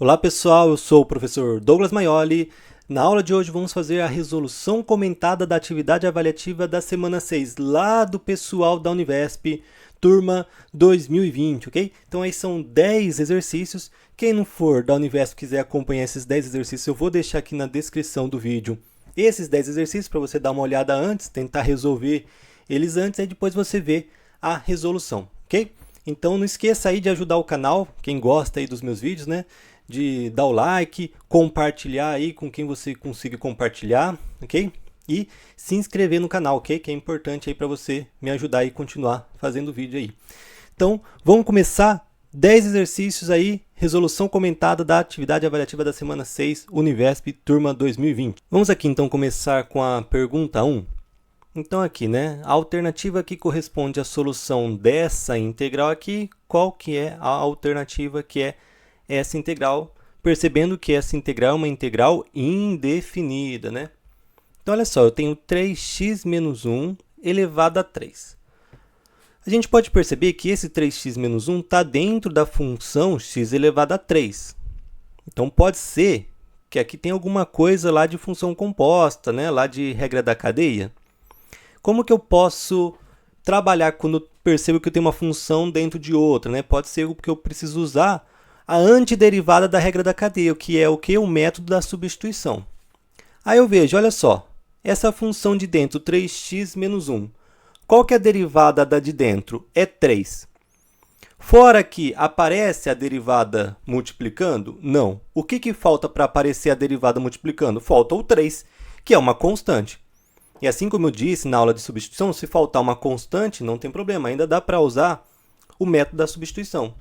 Olá pessoal, eu sou o professor Douglas Maioli. Na aula de hoje vamos fazer a resolução comentada da atividade avaliativa da semana 6, lá do pessoal da Univesp, turma 2020, ok? Então aí são 10 exercícios. Quem não for da Univesp e quiser acompanhar esses 10 exercícios, eu vou deixar aqui na descrição do vídeo esses 10 exercícios para você dar uma olhada antes, tentar resolver eles antes e depois você vê a resolução, ok? Então não esqueça aí de ajudar o canal, quem gosta aí dos meus vídeos, né? De dar o like, compartilhar aí com quem você consiga compartilhar, ok? E se inscrever no canal, ok? Que é importante aí para você me ajudar e continuar fazendo vídeo aí. Então, vamos começar 10 exercícios aí, resolução comentada da atividade avaliativa da semana 6, Univesp, turma 2020. Vamos aqui então começar com a pergunta 1. Então aqui, né, a alternativa que corresponde à solução dessa integral aqui, qual que é a alternativa que é essa integral, percebendo que essa integral é uma integral indefinida, né? Então, olha só, eu tenho 3x menos 1 elevado a 3. A gente pode perceber que esse 3x menos 1 está dentro da função x elevado a 3. Então, pode ser que aqui tem alguma coisa lá de função composta, né? Lá de regra da cadeia. Como que eu posso trabalhar quando eu percebo que eu tenho uma função dentro de outra, né? Pode ser porque eu preciso usar a antiderivada da regra da cadeia, que é o que? O método da substituição. Aí eu vejo, olha só, essa função de dentro, 3x menos 1. Qual que é a derivada da de dentro? É 3. Fora que aparece a derivada multiplicando? Não. O que falta para aparecer a derivada multiplicando? Falta o 3, que é uma constante. E assim como eu disse na aula de substituição, se faltar uma constante, não tem problema, ainda dá para usar o método da substituição.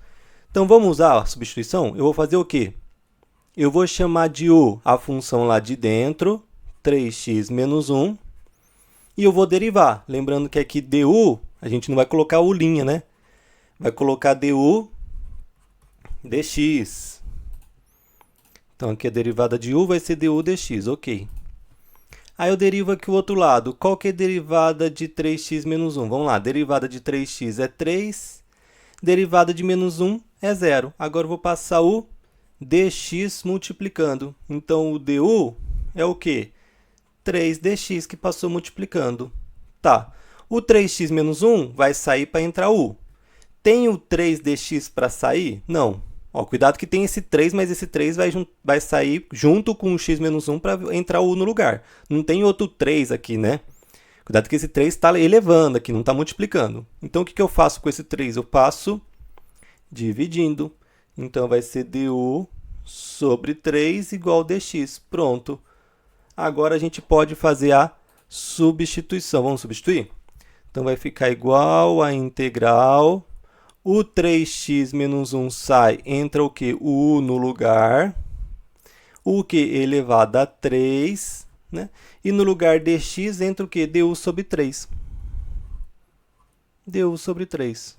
Então, vamos usar a substituição? Eu vou fazer o quê? Eu vou chamar de u a função lá de dentro, 3x menos 1, e eu vou derivar. Lembrando que aqui du, a gente não vai colocar u', né? Vai colocar du dx. Então, aqui a derivada de u vai ser du dx, ok. Aí eu derivo aqui o outro lado. Qual que é a derivada de 3x menos 1? Vamos lá, derivada de 3x é 3, derivada de menos 1 é 0. Agora eu vou passar o dx multiplicando. Então, o du é o quê? 3dx que passou multiplicando. Tá. O 3x menos 1 vai sair para entrar u. Tem o 3dx para sair? Não. Ó, cuidado que tem esse 3, mas esse 3 vai sair junto com o x menos 1 para entrar o u no lugar. Não tem outro 3 aqui, né? Cuidado que esse 3 está elevando aqui, não está multiplicando. Então, o que eu faço com esse 3? Eu passo dividindo. Então, vai ser du sobre 3 igual a dx. Pronto. Agora, a gente pode fazer a substituição. Vamos substituir? Então, vai ficar igual a integral. O 3x menos 1 sai, entra o quê? O u no lugar. O que? Elevado a 3. Né? E no lugar de x entra o quê? Du sobre 3. Du sobre 3.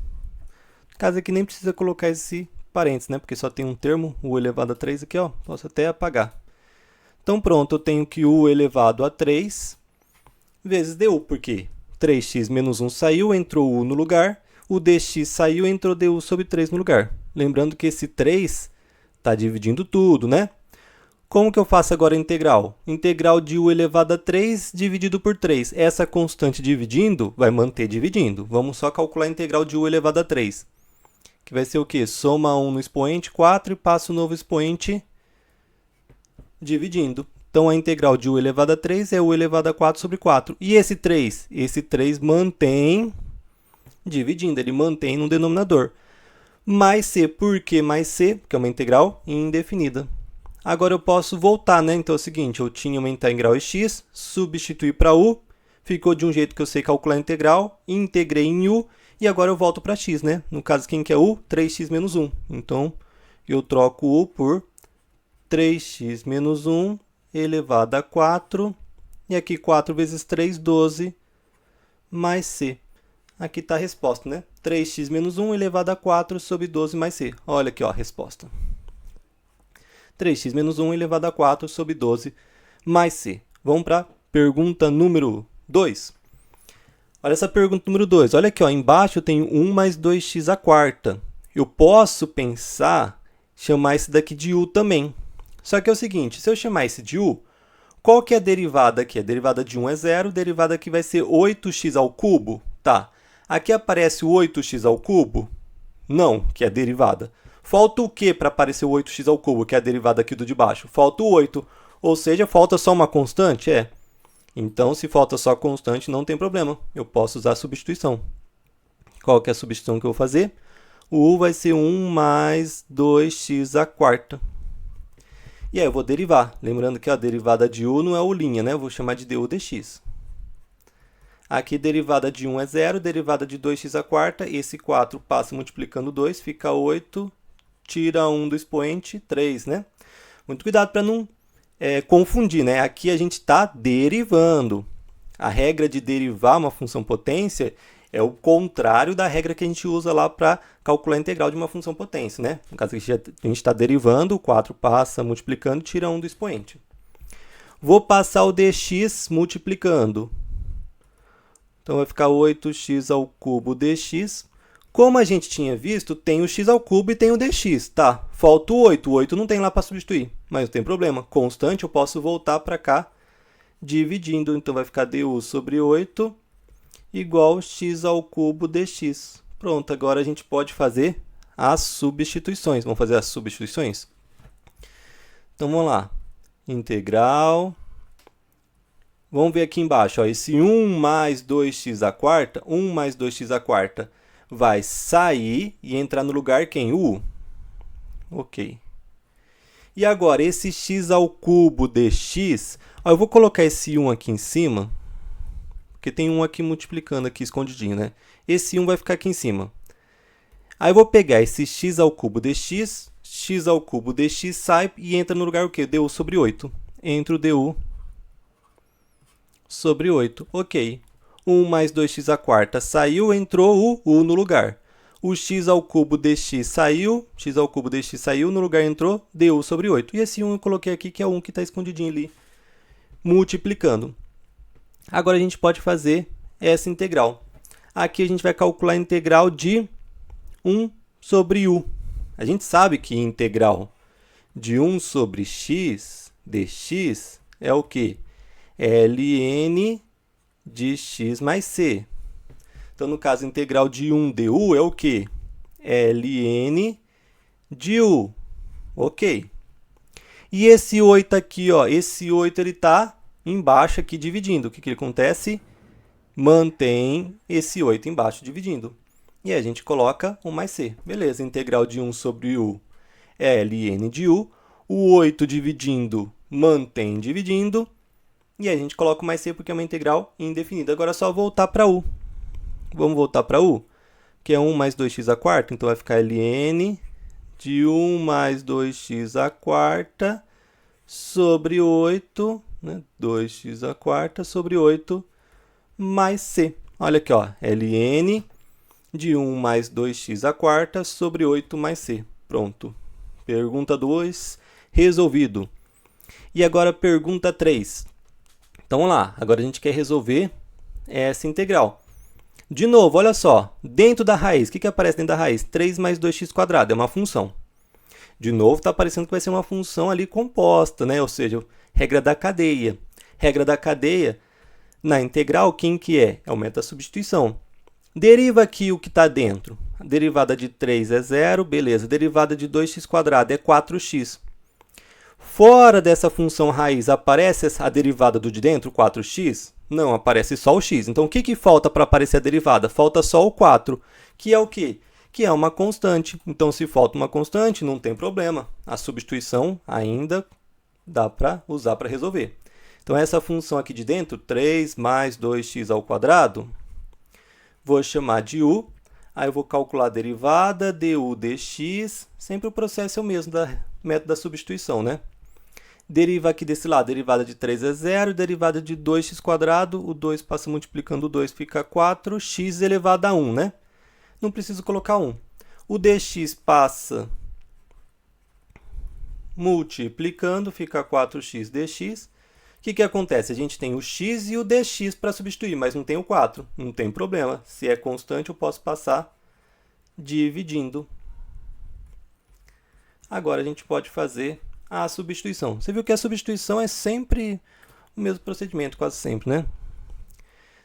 No caso aqui nem precisa colocar esse parênteses, né? Porque só tem um termo, u elevado a 3 aqui, ó. Posso até apagar. Então, pronto, eu tenho que u elevado a 3 vezes du, porque 3x menos 1 saiu, entrou u no lugar. O dx saiu, entrou du sobre 3 no lugar. Lembrando que esse 3 está dividindo tudo, né? Como que eu faço agora a integral? Integral de u elevado a 3 dividido por 3. Essa constante dividindo vai manter dividindo. Vamos só calcular a integral de u elevado a 3. Que vai ser o quê? Soma 1 no expoente 4 e passa o novo expoente dividindo. Então, a integral de u elevado a 3 é u elevado a 4 sobre 4. E esse 3? Esse 3 mantém dividindo, ele mantém no denominador. Mais c, por que mais c? Porque é uma integral indefinida. Agora eu posso voltar, né? Então é o seguinte, eu tinha uma integral em x, substituí para u, ficou de um jeito que eu sei calcular a integral, integrei em u, e agora eu volto para x, né? No caso, quem que é u? 3x menos 1. Então, eu troco u por 3x menos 1 elevado a 4, e aqui 4 vezes 3, 12, mais c. Aqui está a resposta, né? 3x menos 1 elevado a 4 sobre 12 mais c. Olha aqui, ó, a resposta. 3x menos 1 elevado a 4 sobre 12 mais c. Vamos para a pergunta número 2. Olha essa pergunta número 2. Olha aqui, ó, embaixo eu tenho 1 mais 2x à quarta. Eu posso pensar chamar esse daqui de u também. Só que é o seguinte, se eu chamar esse de u, qual que é a derivada aqui? A derivada de 1 é 0, a derivada aqui vai ser 8x ao cubo. Tá. Aqui aparece o 8x ao cubo? Não, que é a derivada. Falta o que para aparecer o 8x ao cubo, que é a derivada aqui do de baixo? Falta o 8. Ou seja, falta só uma constante? É. Então, se falta só constante, não tem problema. Eu posso usar a substituição. Qual que é a substituição que eu vou fazer? O u vai ser 1 mais 2x à quarta. E aí eu vou derivar. Lembrando que a derivada de u não é u', né? Eu vou chamar de du dx. Aqui, derivada de 1 é 0, derivada de 2x à quarta. Esse 4 passa multiplicando 2, fica 8. Tira 1 do expoente, 3, né? Muito cuidado para não confundir, né? Aqui a gente está derivando. A regra de derivar uma função potência é o contrário da regra que a gente usa lá para calcular a integral de uma função potência, né? No caso aqui, a gente está derivando, o 4 passa multiplicando, tira 1 do expoente. Vou passar o dx multiplicando. Então, vai ficar 8x ao cubo dx. Como a gente tinha visto, tem o x ao cubo e tem o dx. Tá, falta o 8. O 8 não tem lá para substituir, mas não tem problema. Constante, eu posso voltar para cá dividindo. Então, vai ficar du sobre 8 igual x ao cubo dx. Pronto, agora a gente pode fazer as substituições. Vamos fazer as substituições? Então, vamos lá. Integral. Vamos ver aqui embaixo. Ó, esse 1 mais 2x à quarta, 1 mais 2x à quarta vai sair e entrar no lugar quem? U. Ok. E agora, esse x ao cubo dx, ó, eu vou colocar esse 1 aqui em cima, porque tem um aqui multiplicando, aqui escondidinho, né? Esse 1 vai ficar aqui em cima. Aí eu vou pegar esse x ao cubo dx, x ao cubo dx sai e entra no lugar o quê? Du sobre 8. Entra o du sobre 8. Ok. 1 mais 2x à quarta saiu, entrou o u no lugar. O x ao cubo dx saiu, x ao cubo dx saiu, no lugar entrou du sobre 8. E esse 1 eu coloquei aqui, que é o 1 que está escondidinho ali, multiplicando. Agora, a gente pode fazer essa integral. Aqui, a gente vai calcular a integral de 1 sobre u. A gente sabe que integral de 1 sobre x dx é o quê? Ln de x mais c. Então, no caso, a integral de 1 du é o quê? Ln de u. Ok. E esse 8 aqui, ó, esse 8 ele está embaixo aqui dividindo. O que, que acontece? Mantém esse 8 embaixo dividindo. E aí a gente coloca 1 mais c. Beleza, integral de 1 sobre u é ln de u. O 8 dividindo mantém dividindo. E aí a gente coloca o mais c porque é uma integral indefinida. Agora é só voltar para u. Vamos voltar para u, que é 1 mais 2x à quarta. Então, vai ficar ln de 1 mais 2x à quarta sobre 8, né? 2x à quarta sobre 8 mais c. Olha aqui, ó, ln de 1 mais 2x à quarta sobre 8 mais c. Pronto. Pergunta 2, resolvido. E agora, pergunta 3. Então, vamos lá. Agora, a gente quer resolver essa integral. De novo, olha só. Dentro da raiz, o que aparece dentro da raiz? 3 mais 2x². É uma função. De novo, está aparecendo que vai ser uma função ali composta, né? Ou seja, regra da cadeia. Regra da cadeia, na integral, quem que é? É o método da substituição. Deriva aqui o que está dentro. A derivada de 3 é 0, beleza. A derivada de 2x² é 4x. Fora dessa função raiz, aparece a derivada do de dentro, 4x? Não, aparece só o x. Então, o que falta para aparecer a derivada? Falta só o 4, que é o quê? Que é uma constante. Então, se falta uma constante, não tem problema. A substituição ainda dá para usar para resolver. Então, essa função aqui de dentro, 3 mais 2x², vou chamar de u. Aí, eu vou calcular a derivada, du dx. Sempre o processo é o mesmo do método da substituição, né? Deriva aqui desse lado, derivada de 3 é 0, derivada de 2x², o 2 passa multiplicando o 2, fica 4, x elevado a 1, né? Não preciso colocar 1. O dx passa multiplicando, fica 4x dx. O que acontece? A gente tem o x e o dx para substituir, mas não tem o 4. Não tem problema. Se é constante, eu posso passar dividindo. Agora a gente pode fazer a substituição. Você viu que a substituição é sempre o mesmo procedimento, quase sempre, né?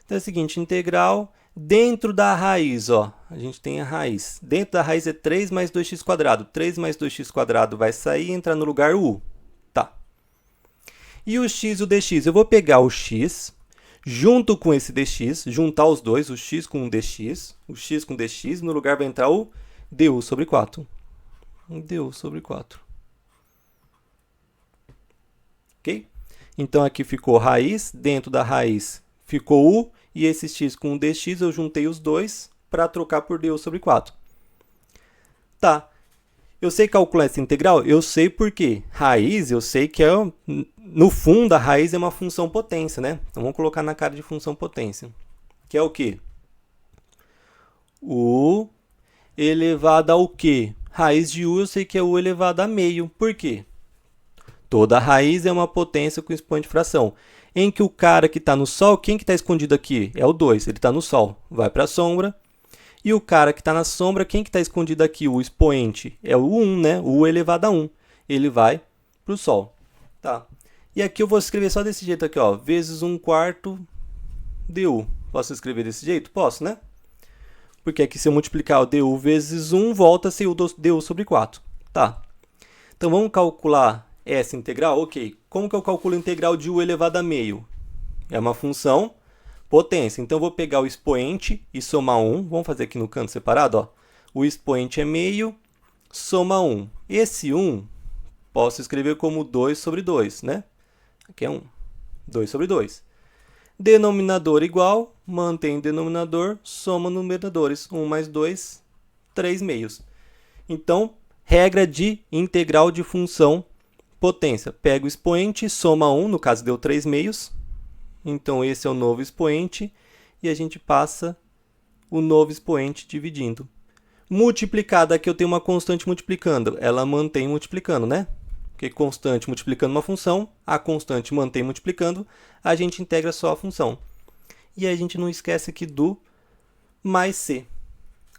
Então é o seguinte, integral dentro da raiz, ó, a gente tem a raiz. Dentro da raiz é 3 mais 2x². 3 mais 2x² vai sair e entrar no lugar u. Tá. E o x e o dx? Eu vou pegar o x junto com esse dx, juntar os dois, o x com o dx, no lugar vai entrar o du sobre 4. Du sobre 4. Ok? Então aqui ficou raiz, dentro da raiz ficou u, e esse x com o dx eu juntei os dois para trocar por du sobre 4. Tá. Eu sei calcular essa integral? Eu sei porque raiz, eu sei que no fundo a raiz é uma função potência, né? Então vamos colocar na cara de função potência. Que é o quê? U elevado ao quê? Raiz de u eu sei que é u elevado a meio. Por quê? Toda raiz é uma potência com expoente de fração. Em que o cara que está no Sol, quem que está escondido aqui? É o 2, ele está no Sol. Vai para a sombra. E o cara que está na sombra, quem que está escondido aqui? O expoente é o 1, né? U elevado a 1. Ele vai para o Sol. Tá. E aqui eu vou escrever só desse jeito aqui, ó, vezes 1/4 du. Posso escrever desse jeito? Posso, né? Porque aqui se eu multiplicar o du vezes 1, volta a ser o du sobre 4. Tá. Então vamos calcular essa integral? Ok. Como que eu calculo a integral de u elevado a meio? É uma função potência. Então eu vou pegar o expoente e somar 1. Vamos fazer aqui no canto separado, ó. O expoente é meio, soma 1. Esse 1 posso escrever como 2 sobre 2, né? Aqui é 1. 2 sobre 2. Denominador igual, mantém o denominador, soma numeradores. 1 mais 2, 3 meios. Então, regra de integral de função potência. Pega o expoente, soma 1, no caso deu 3 meios. Então, esse é o novo expoente. E a gente passa o novo expoente dividindo. Multiplicado, aqui eu tenho uma constante multiplicando. Ela mantém multiplicando, né? Porque constante multiplicando uma função, a constante mantém multiplicando, a gente integra só a função. E a gente não esquece aqui do mais c.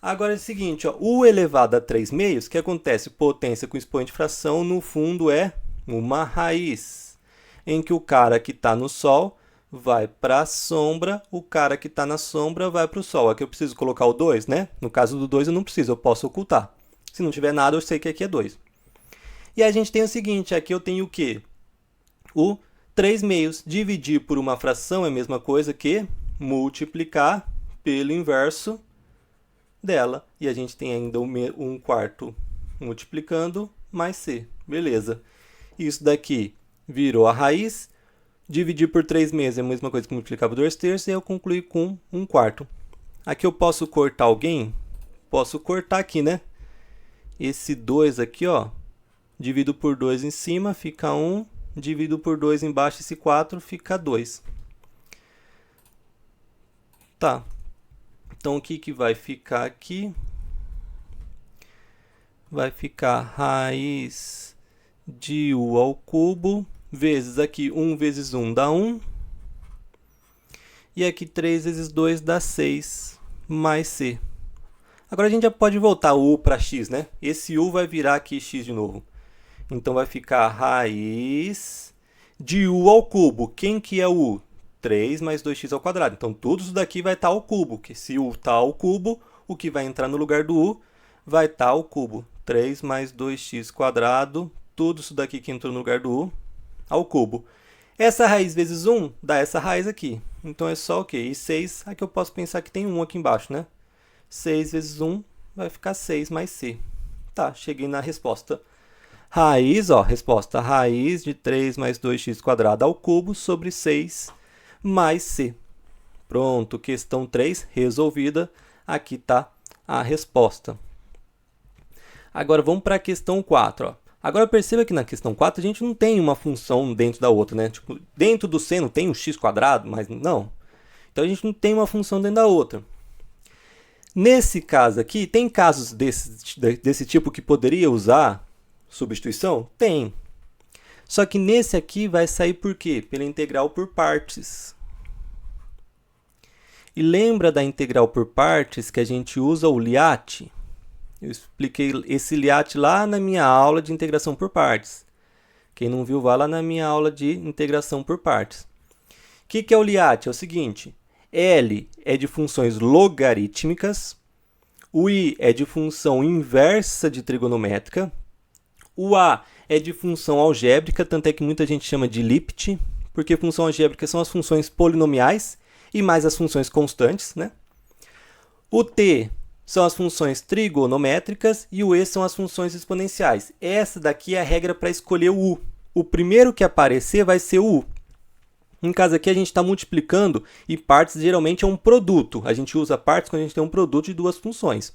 Agora é o seguinte, ó, u elevado a 3 meios, o que acontece? Potência com expoente de fração, no fundo, é uma raiz, em que o cara que está no Sol vai para a sombra, o cara que está na sombra vai para o Sol. Aqui eu preciso colocar o 2, né? No caso do 2 eu não preciso, eu posso ocultar. Se não tiver nada, eu sei que aqui é 2. E a gente tem o seguinte, aqui eu tenho o quê? O 3 meios. Dividir por uma fração é a mesma coisa que multiplicar pelo inverso dela. E a gente tem ainda 1/4 multiplicando mais c. Beleza. Isso daqui virou a raiz. Dividir por 3 meios é a mesma coisa que multiplicar por 2/3. E eu concluí com 1/4. Aqui eu posso cortar alguém? Posso cortar aqui, né? Esse 2 aqui, ó. Divido por 2 em cima, fica 1. Divido por 2 embaixo, esse 4, fica 2. Tá. Então, o que vai ficar aqui? Vai ficar raiz de u ao cubo, vezes aqui 1 vezes 1 dá 1. E aqui 3 vezes 2 dá 6, mais c. Agora a gente já pode voltar o u para x, né? Esse u vai virar aqui x de novo. Então, vai ficar raiz de u ao cubo. Quem que é o u? 3 mais 2x ao quadrado. Então, tudo isso daqui vai estar ao cubo. Que se u está ao cubo, o que vai entrar no lugar do u vai estar ao cubo. 3 mais 2x quadrado, tudo isso daqui que entrou no lugar do u, ao cubo. Essa raiz vezes 1 dá essa raiz aqui. Então, é só o quê? E 6, aqui eu posso pensar que tem 1 aqui embaixo, né? 6 vezes 1 vai ficar 6 mais c. Tá, cheguei na resposta. Raiz, ó, resposta, raiz de 3 mais 2x² ao cubo sobre 6 mais c. Pronto, questão 3 resolvida. Aqui está a resposta. Agora vamos para a questão 4. Ó. Agora perceba que na questão 4 a gente não tem uma função dentro da outra, né? Tipo, dentro do seno tem um x², mas não. Então a gente não tem uma função dentro da outra. Nesse caso aqui, tem casos desse tipo que poderia usar substituição? Tem. Só que nesse aqui vai sair por quê? Pela integral por partes. E lembra da integral por partes que a gente usa o Liat? Eu expliquei esse LIAT lá na minha aula de integração por partes. Quem não viu, vai lá na minha aula de integração por partes. O que é o LIAT? É o seguinte, L é de funções logarítmicas, o I é de função inversa de trigonométrica, o A é de função algébrica, tanto é que muita gente chama de LIPT, porque função algébrica são as funções polinomiais e mais as funções constantes, né? O T são as funções trigonométricas e o E são as funções exponenciais. Essa daqui é a regra para escolher o U. O primeiro que aparecer vai ser o U. No caso aqui, a gente está multiplicando e partes geralmente é um produto. A gente usa partes quando a gente tem um produto de duas funções.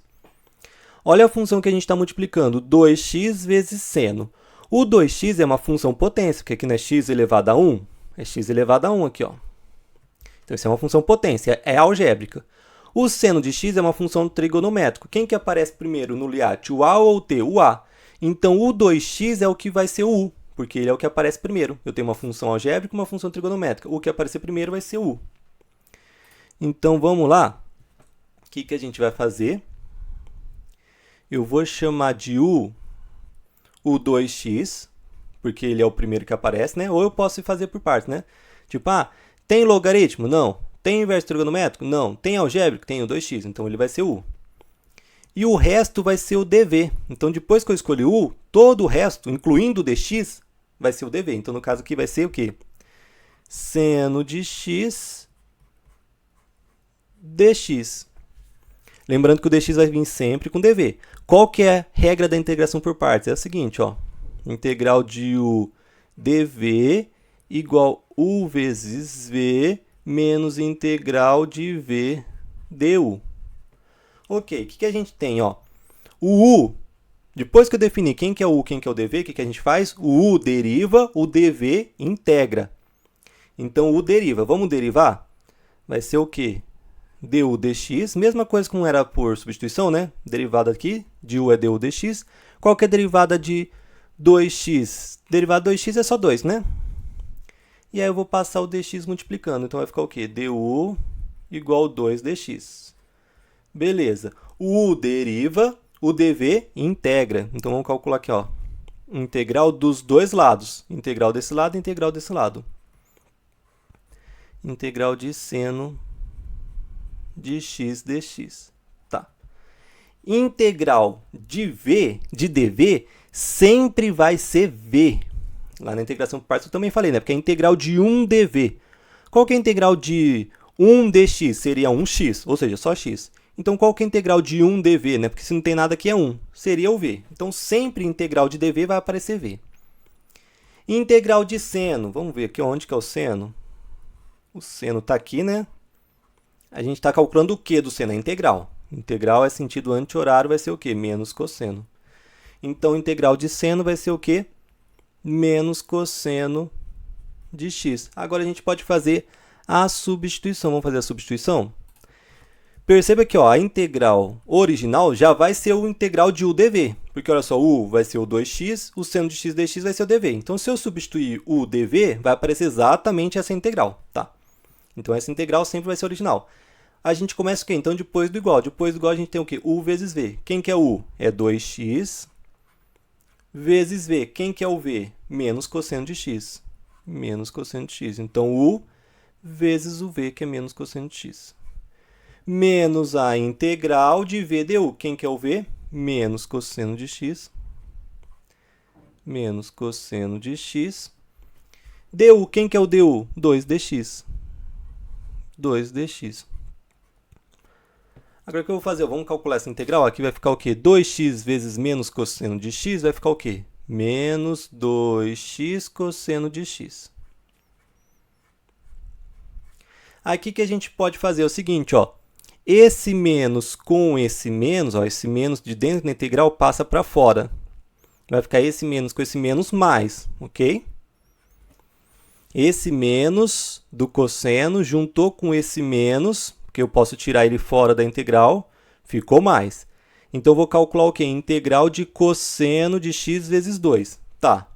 Olha a função que a gente está multiplicando, 2x vezes seno. O 2x é uma função potência, porque aqui não é x elevado a 1, é x elevado a 1 aqui, ó. Então, isso é uma função potência, é algébrica. O seno de x é uma função trigonométrica. Quem que aparece primeiro no LIAT, o A ou o T? O A. Então, o 2x é o que vai ser o U, porque ele é o que aparece primeiro. Eu tenho uma função algébrica e uma função trigonométrica. O que aparecer primeiro vai ser o U. Então, vamos lá. O que a gente vai fazer? Eu vou chamar de U o 2x, porque ele é o primeiro que aparece, né? Ou eu posso fazer por partes, né? Tipo, tem logaritmo? Não. Tem inverso trigonométrico? Não. Tem algébrico? Tem o 2x, então ele vai ser U. E o resto vai ser o dv. Então, depois que eu escolhi o U, todo o resto, incluindo o dx, vai ser o dv. Então, no caso aqui, vai ser o quê? Seno de x dx. Lembrando que o dx vai vir sempre com dv. Qual que é a regra da integração por partes? É a seguinte, ó. Integral de u dv igual u vezes v menos integral de v du. Ok, o que a gente tem? Ó? O u, depois que eu definir quem que é o u, quem que é o dv, o que a gente faz? O u deriva, o dv integra. Então, o u deriva. Vamos derivar? Vai ser o quê? Du dx, mesma coisa como era por substituição, né? Derivada aqui, de u é du dx. Qual que é a derivada de 2x? Derivada de 2x é só 2, né? E aí eu vou passar o dx multiplicando. Então vai ficar o quê? Du igual 2dx. Beleza. O u deriva, o dv integra. Então vamos calcular aqui, ó. Integral dos dois lados. Integral desse lado e integral desse lado. Integral de seno de x dx. Tá. Integral de v, de dv, sempre vai ser v. Lá na integração por partes eu também falei, né? Porque é integral de 1 dv. Qual que é a integral de 1 dx? Seria 1x, ou seja, só x. Então, qual que é a integral de 1 dv, né? Porque se não tem nada aqui é 1. Seria o v. Então, sempre integral de dv vai aparecer v. Integral de seno. Vamos ver aqui onde que é o seno. O seno está aqui, né? A gente está calculando o que do seno? É integral. Integral é sentido anti-horário, vai ser o quê? Menos cosseno. Então, integral de seno vai ser o quê? Menos cosseno de x. Agora, a gente pode fazer a substituição. Vamos fazer a substituição? Perceba que ó, a integral original já vai ser o integral de u dv. Porque, olha só, u vai ser o 2x, o seno de x dx vai ser o dv. Então, se eu substituir o dv, vai aparecer exatamente essa integral, tá? Então, essa integral sempre vai ser original. A gente começa o quê? Então, depois do igual. Depois do igual, a gente tem o quê? U vezes v. Quem que é u? É 2x vezes v. Quem que é o v? Menos cosseno de x. Menos cosseno de x. Então, u vezes o v, que é menos cosseno de x. Menos a integral de v du. Quem que é o v? Menos cosseno de x. Menos cosseno de x. Du. Quem que é o du? 2dx. 2dx. Agora o que eu vou fazer? Vamos calcular essa integral. Aqui vai ficar o quê? 2x vezes menos cosseno de x vai ficar o quê? Menos 2x cosseno de x. Aqui o que a gente pode fazer é o seguinte, ó. Esse menos com esse menos, ó, esse menos de dentro da integral passa para fora. Vai ficar esse menos com esse menos mais, ok? Esse menos do cosseno juntou com esse menos, porque eu posso tirar ele fora da integral, ficou mais. Então, eu vou calcular o quê? Integral de cosseno de x vezes 2. Tá.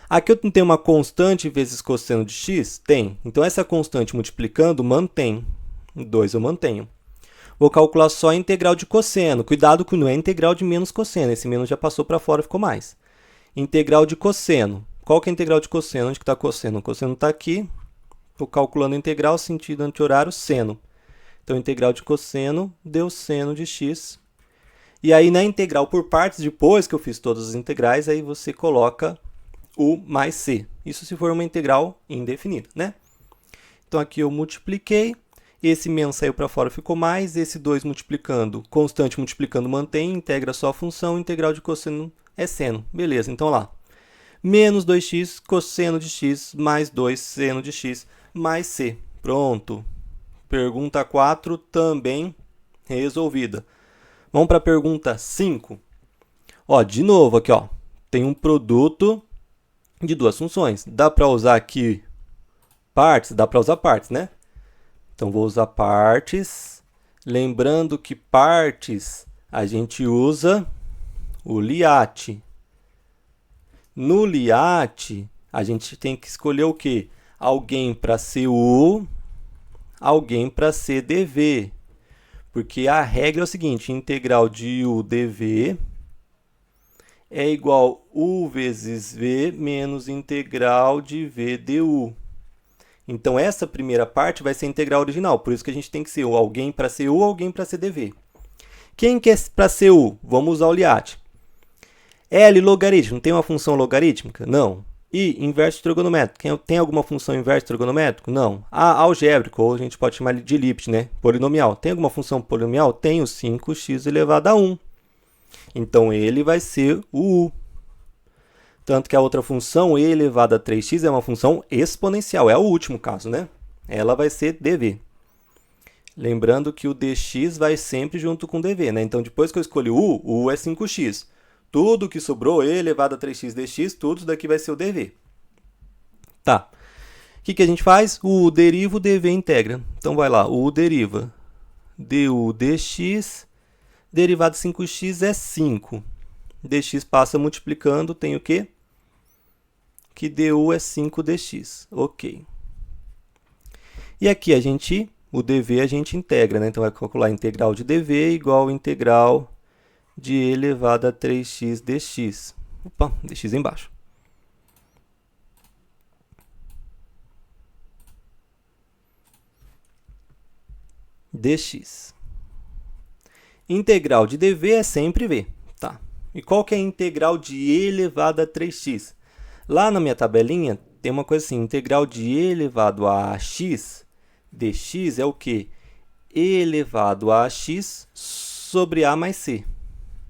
Aqui eu não tenho uma constante vezes cosseno de x? Tem. Então, essa constante multiplicando mantém. 2 eu mantenho. Vou calcular só a integral de cosseno. Cuidado que não é integral de menos cosseno. Esse menos já passou para fora, ficou mais. Integral de cosseno. Qual que é a integral de cosseno? Onde está cosseno? O cosseno está aqui. Estou calculando a integral, sentido anti-horário, seno. Então, integral de cosseno deu seno de x. E aí, na integral por partes, depois que eu fiz todas as integrais, aí você coloca u mais c. Isso se for uma integral indefinida, né? Então, aqui eu multipliquei. Esse menos saiu para fora, ficou mais. Esse 2 multiplicando, constante multiplicando, mantém. Integra só a função. Integral de cosseno é seno. Beleza, então lá. Menos 2x cosseno de x mais 2 seno de x mais c. Pronto. Pergunta 4 também resolvida. Vamos para a pergunta 5. Ó, de novo aqui, ó, tem um produto de duas funções. Dá para usar aqui partes? Dá para usar partes, né? Então, vou usar partes. Lembrando que partes a gente usa o LIAT. No LIAT, a gente tem que escolher o quê? Alguém para ser U, alguém para ser dv. Porque a regra é o seguinte, integral de u dv é igual u vezes v menos integral de v du. Então, essa primeira parte vai ser a integral original, por isso que a gente tem que ser alguém para ser u, alguém para ser dv. Quem que é para ser u? Vamos usar o LIAT. L, logaritmo, tem uma função logarítmica? Não. I, inverso trigonométrico, tem alguma função inverso trigonométrico? Não. A, algébrico, ou a gente pode chamar de elipse, né? Polinomial, tem alguma função polinomial? Tem o 5x elevado a 1. Então, ele vai ser o u. Tanto que a outra função, e elevado a 3x, é uma função exponencial. É o último caso, né? Ela vai ser dv. Lembrando que o dx vai sempre junto com dv, né? Então, depois que eu escolhi o u é 5x. Tudo que sobrou, e elevado a 3x dx, tudo isso daqui vai ser o dv. Tá. O que a gente faz? O u deriva, o dv integra. Então, vai lá. O u deriva du dx, derivado de 5x é 5. dx passa multiplicando, tem o quê? Que du é 5dx. Ok. E aqui o dv a gente integra, né? Então, vai calcular a integral de dv igual a integral de e elevado a 3x dx. Opa, dx embaixo. Dx. Integral de dv é sempre v. Tá. E qual que é a integral de e elevado a 3x? Lá na minha tabelinha tem uma coisa assim, integral de e elevado a x dx é o quê? E elevado a x sobre a mais c.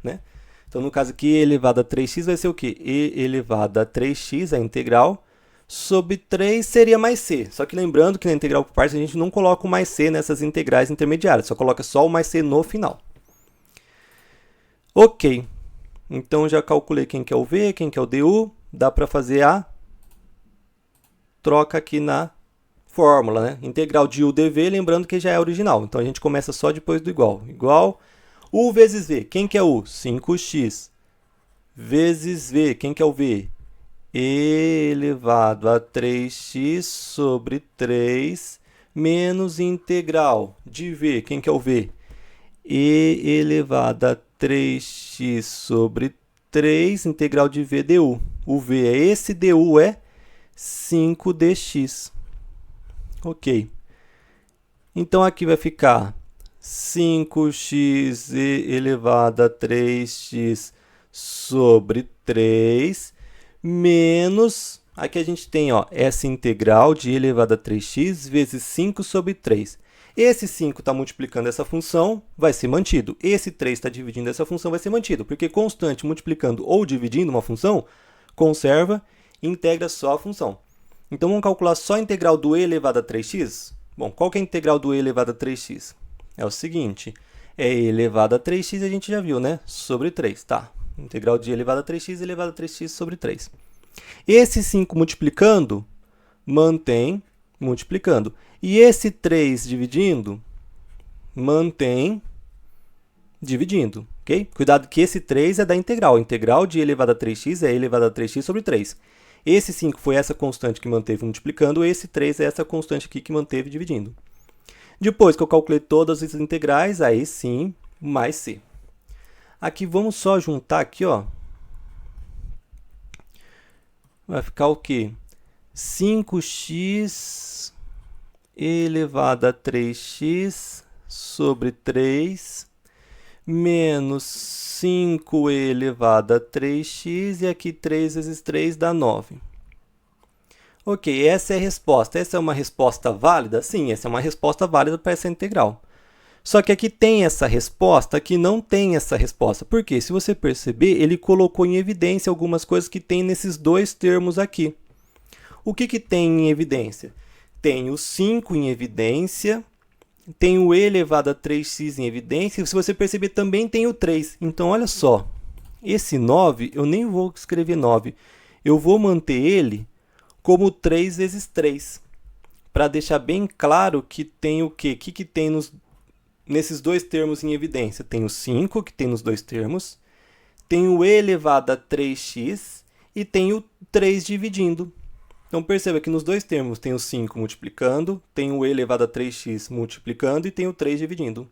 Né? Então, no caso aqui, e elevado a 3x vai ser o quê? E elevado a 3x, a integral, sobre 3 seria mais c. Só que lembrando que na integral por partes a gente não coloca o mais c nessas integrais intermediárias, só coloca só o mais c no final. Ok. Então, já calculei quem que é o v, quem que é o du. Dá para fazer a troca aqui na fórmula, né? Integral de u dv, lembrando que já é original. Então, a gente começa só depois do igual. Igual u vezes v. Quem que é u? 5x. Vezes v. Quem que é o v? E elevado a 3x sobre 3 menos integral de v. Quem que é o v? E elevado a 3x sobre 3, integral de v du. O v é esse, du é 5dx. Ok. Então, aqui vai ficar 5x elevado a 3x sobre 3 menos, aqui a gente tem ó, essa integral de e elevado a 3x vezes 5 sobre 3. Esse 5 está multiplicando essa função, vai ser mantido. Esse 3 está dividindo essa função, vai ser mantido. Porque constante multiplicando ou dividindo uma função, conserva e integra só a função. Então, vamos calcular só a integral do e elevado a 3x? Bom, qual que é a integral do e elevado a 3x? É o seguinte, é e elevado a 3x, a gente já viu, né? Sobre 3, tá? Integral de e elevado a 3x elevado a 3x sobre 3. Esse 5 multiplicando, mantém multiplicando. E esse 3 dividindo, mantém dividindo, ok? Cuidado que esse 3 é da integral. A integral de e elevado a 3x é e elevado a 3x sobre 3. Esse 5 foi essa constante que manteve multiplicando, esse 3 é essa constante aqui que manteve dividindo. Depois que eu calculei todas as integrais, aí sim, mais c. Aqui vamos só juntar aqui, ó. Vai ficar o quê? 5x elevado a 3x sobre 3 menos 5 elevado a 3x, e aqui 3 vezes 3 dá 9. Ok, essa é a resposta. Essa é uma resposta válida? Sim, essa é uma resposta válida para essa integral. Só que aqui tem essa resposta, aqui não tem essa resposta. Por quê? Se você perceber, ele colocou em evidência algumas coisas que tem nesses dois termos aqui. O que tem em evidência? Tem o 5 em evidência, tem o e elevado a 3x em evidência, e se você perceber também tem o 3. Então, olha só, esse 9, eu nem vou escrever 9, eu vou manter ele como 3 vezes 3, para deixar bem claro que tem o quê? O que tem nesses dois termos em evidência? Tem o 5, que tem nos dois termos, tem o e elevado a 3x e tem o 3 dividindo. Então, perceba que nos dois termos tem o 5 multiplicando, tem o e elevado a 3x multiplicando e tem o 3 dividindo.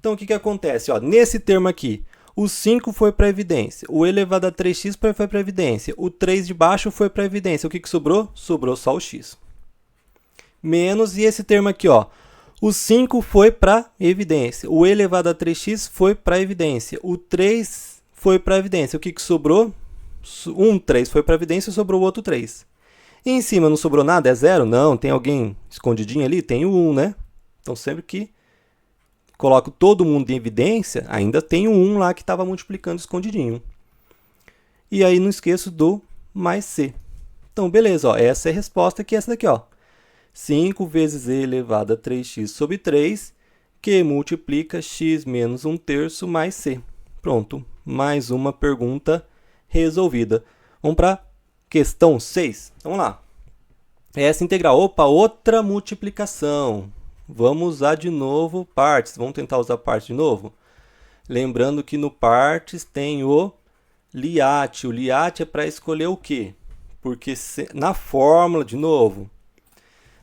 Então, o que acontece? Ó, nesse termo aqui, o 5 foi para a evidência, o e elevado a 3x foi para a evidência, o 3 de baixo foi para a evidência. O que sobrou? Sobrou só o x. Menos, e esse termo aqui, ó, o 5 foi para a evidência, o e elevado a 3x foi para a evidência, o 3 foi para a evidência. O que sobrou? 3 foi para a evidência e sobrou o outro 3. E em cima não sobrou nada? É 0? Não. Tem alguém escondidinho ali? Tem o 1, né? Então, sempre que coloco todo mundo em evidência, ainda tem o 1 lá que estava multiplicando escondidinho. E aí não esqueço do mais c. Então, beleza. Ó, essa é a resposta, que é essa daqui. Ó. 5 vezes e elevado a 3x sobre 3, que multiplica x menos 1/3 mais c. Pronto. Mais uma pergunta resolvida. Vamos para questão 6. Vamos lá. Essa integral. Opa, outra multiplicação. Vamos usar de novo partes. Vamos tentar usar partes de novo? Lembrando que no partes tem o LIAT. O LIAT é para escolher o quê? Porque na fórmula, de novo,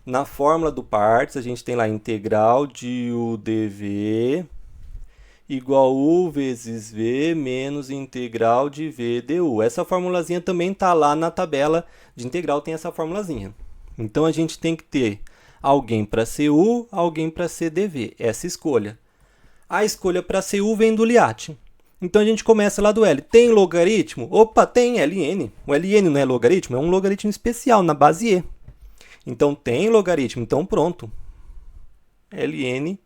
na fórmula do partes, a gente tem lá a integral de u dv igual u vezes v menos integral de v du. Essa formulazinha também está lá na tabela de integral, tem essa formulazinha. Então, a gente tem que ter alguém para ser u, alguém para ser dv. Essa escolha. A escolha para ser u vem do LIAT. Então, a gente começa lá do L. Tem logaritmo? Opa, tem LN. O LN não é logaritmo? É um logaritmo especial na base E. Então, tem logaritmo. Então, pronto. LN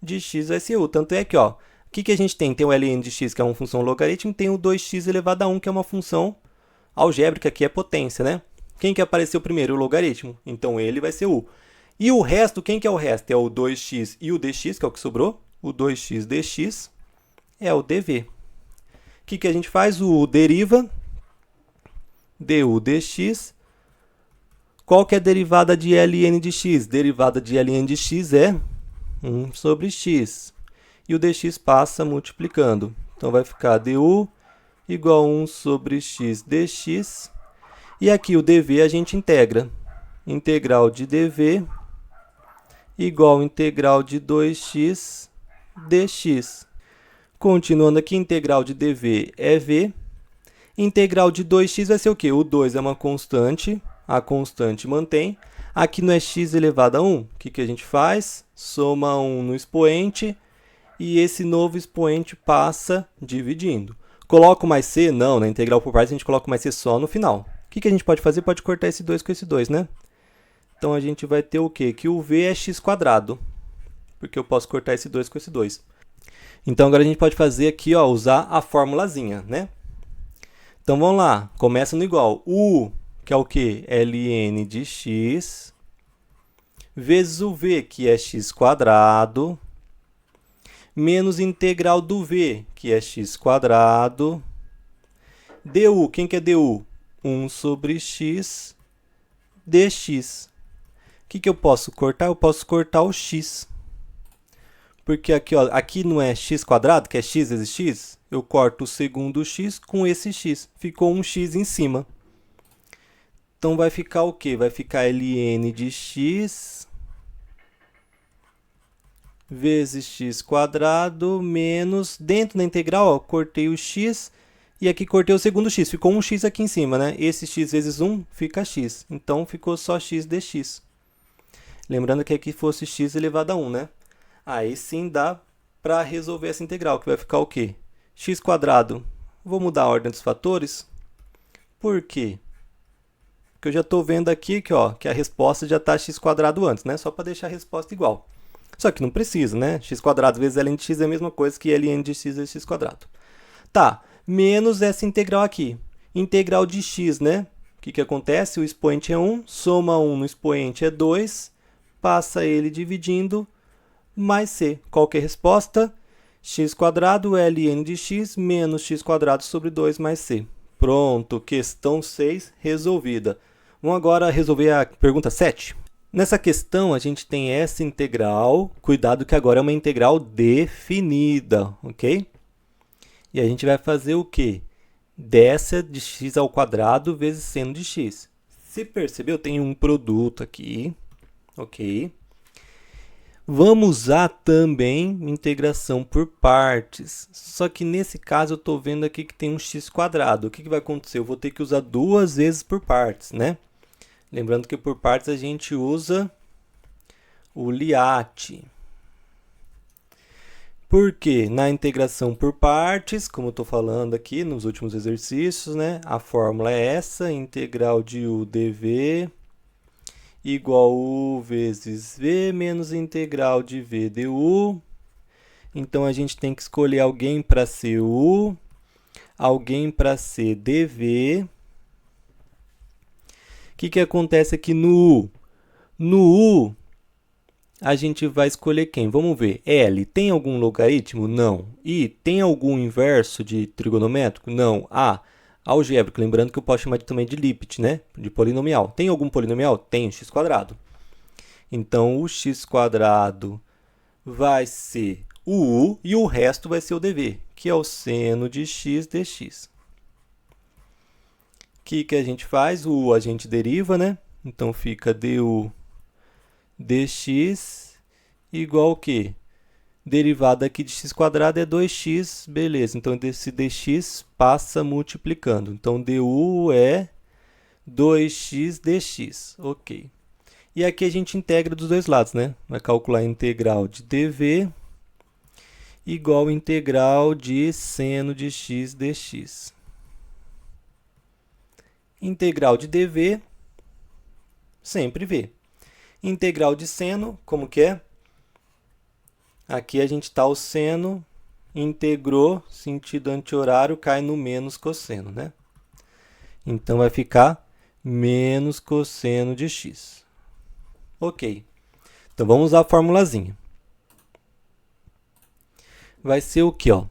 de x vai ser u. Tanto é que, ó, o que a gente tem? Tem o ln de x, que é uma função logaritmo, tem o 2x elevado a 1, que é uma função algébrica, que é potência, né? Quem que apareceu primeiro? O logaritmo. Então, ele vai ser u. E o resto, quem que é o resto? É o 2x e o dx, que é o que sobrou. O 2x dx é o dv. O que a gente faz? O u deriva. Du dx. Qual que é a derivada de ln de x? Derivada de ln de x é 1 sobre x. E o dx passa multiplicando. Então, vai ficar du igual a 1 sobre x dx. E aqui o dv a gente integra. Integral de dv igual a integral de 2x dx. Continuando aqui, integral de dv é v. Integral de 2x vai ser o quê? O 2 é uma constante, a constante mantém. Aqui não é x elevado a 1. O que a gente faz? Soma 1 no expoente. E esse novo expoente passa dividindo. Coloco mais c? Não, na integral por partes a gente coloca mais c só no final. O que a gente pode fazer? Pode cortar esse 2 com esse 2, né? Então, a gente vai ter o quê? Que o v é x², porque eu posso cortar esse 2 com esse 2. Então, agora a gente pode fazer aqui, ó, usar a formulazinha, né? Então, vamos lá. Começa no igual. U, que é o quê? ln de x, vezes o v, que é x², menos integral do v, que é x², du, quem que é du? 1 sobre x dx. O que eu posso cortar? Eu posso cortar o x. Porque aqui, ó, aqui não é x², que é x vezes x? Eu corto o segundo x com esse x. Ficou um x em cima. Então, vai ficar o quê? Vai ficar ln de x vezes x quadrado menos, dentro da integral, ó, cortei o x e aqui cortei o segundo x, ficou um x aqui em cima, né? Esse x vezes 1 fica x, então ficou só x dx. Lembrando que aqui fosse x elevado a 1, né? Aí sim dá para resolver essa integral, que vai ficar o quê? X quadrado. Vou mudar a ordem dos fatores. Por quê? Porque eu já estou vendo aqui que a resposta já está x quadrado antes, né? Só para deixar a resposta igual. Só que não precisa, né? X quadrado vezes ln de x é a mesma coisa que ln de x vezes x quadrado. Tá, menos essa integral aqui. Integral de x, né? O que acontece? O expoente é 1, soma 1 no expoente é 2, passa ele dividindo, mais c. Qual que é a resposta? X quadrado ln de x menos x quadrado sobre 2 mais c. Pronto, questão 6 resolvida. Vamos agora resolver a pergunta 7. Nessa questão, a gente tem essa integral. Cuidado que agora é uma integral definida, ok? E a gente vai fazer o quê? Dessa de x ao quadrado vezes seno de x. Se percebeu, tem um produto aqui, ok? Vamos usar também integração por partes. Só que nesse caso eu estou vendo aqui que tem um x quadrado. O que vai acontecer? Eu vou ter que usar duas vezes por partes, né? Lembrando que por partes a gente usa o LIAT. Porque na integração por partes, como eu estou falando aqui nos últimos exercícios, né? A fórmula é essa, integral de u dv igual u vezes v menos integral de v du. Então, a gente tem que escolher alguém para ser u, alguém para ser dv. O que acontece aqui no u? No u, a gente vai escolher quem? Vamos ver. L, tem algum logaritmo? Não. I, tem algum inverso de trigonométrico? Não. A, algébrico. Lembrando que eu posso chamar também de Lipit, né? De polinomial. Tem algum polinomial? Tem, x quadrado. Então, o x quadrado vai ser o u e o resto vai ser o dv, que é o seno de x dx. O que a gente faz? O u a gente deriva, né? Então, fica du dx igual ao quê? Derivada aqui de x quadrado é 2x, beleza. Então, esse dx passa multiplicando. Então, du é 2x dx, ok. E aqui a gente integra dos dois lados, né? Vai calcular a integral de dv igual a integral de seno de x dx. Integral de dv, sempre v. Integral de seno, como que é? Aqui a gente está o seno, integrou, sentido anti-horário, cai no menos cosseno, né? Então, vai ficar menos cosseno de x. Ok. Então, vamos usar a formulazinha. Vai ser o quê? Ó? Vou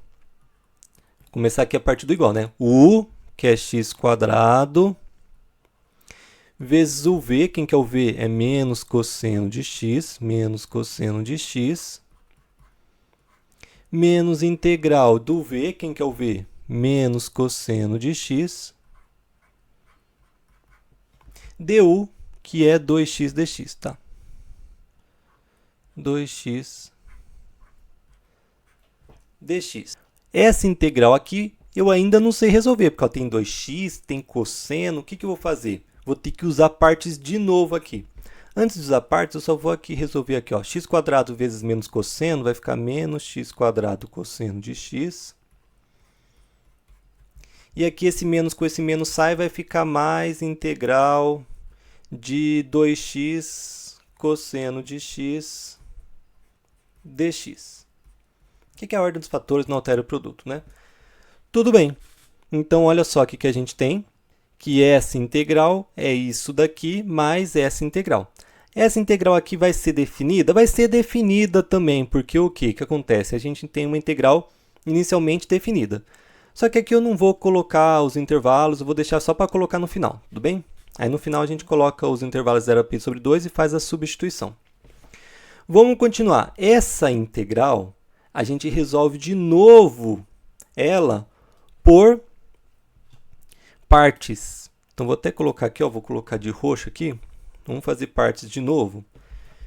começar aqui a partir do igual, né? U, que é x quadrado, vezes o v. Quem que é o v? É menos cosseno de x, menos integral do v. Quem que é o v? Menos cosseno de x, du, que é 2x dx, tá? 2x dx. Essa integral aqui eu ainda não sei resolver, porque ela tem 2x, tem cosseno. O que eu vou fazer? Vou ter que usar partes de novo aqui. Antes de usar partes, eu só vou aqui resolver aqui, ó, x quadrado vezes menos cosseno vai ficar menos x quadrado cosseno de x. E aqui esse menos com esse menos sai, vai ficar mais integral de 2x cosseno de x dx. O que a ordem dos fatores não altera o produto, né? Tudo bem. Então, olha só o que a gente tem, que essa integral é isso daqui mais essa integral. Essa integral aqui vai ser definida? Vai ser definida também, porque o que acontece? A gente tem uma integral inicialmente definida. Só que aqui eu não vou colocar os intervalos, eu vou deixar só para colocar no final, tudo bem? Aí no final a gente coloca os intervalos 0 a π sobre 2 e faz a substituição. Vamos continuar. Essa integral, a gente resolve de novo ela por partes. Então, vou até colocar aqui, ó, vou colocar de roxo aqui. Vamos fazer partes de novo.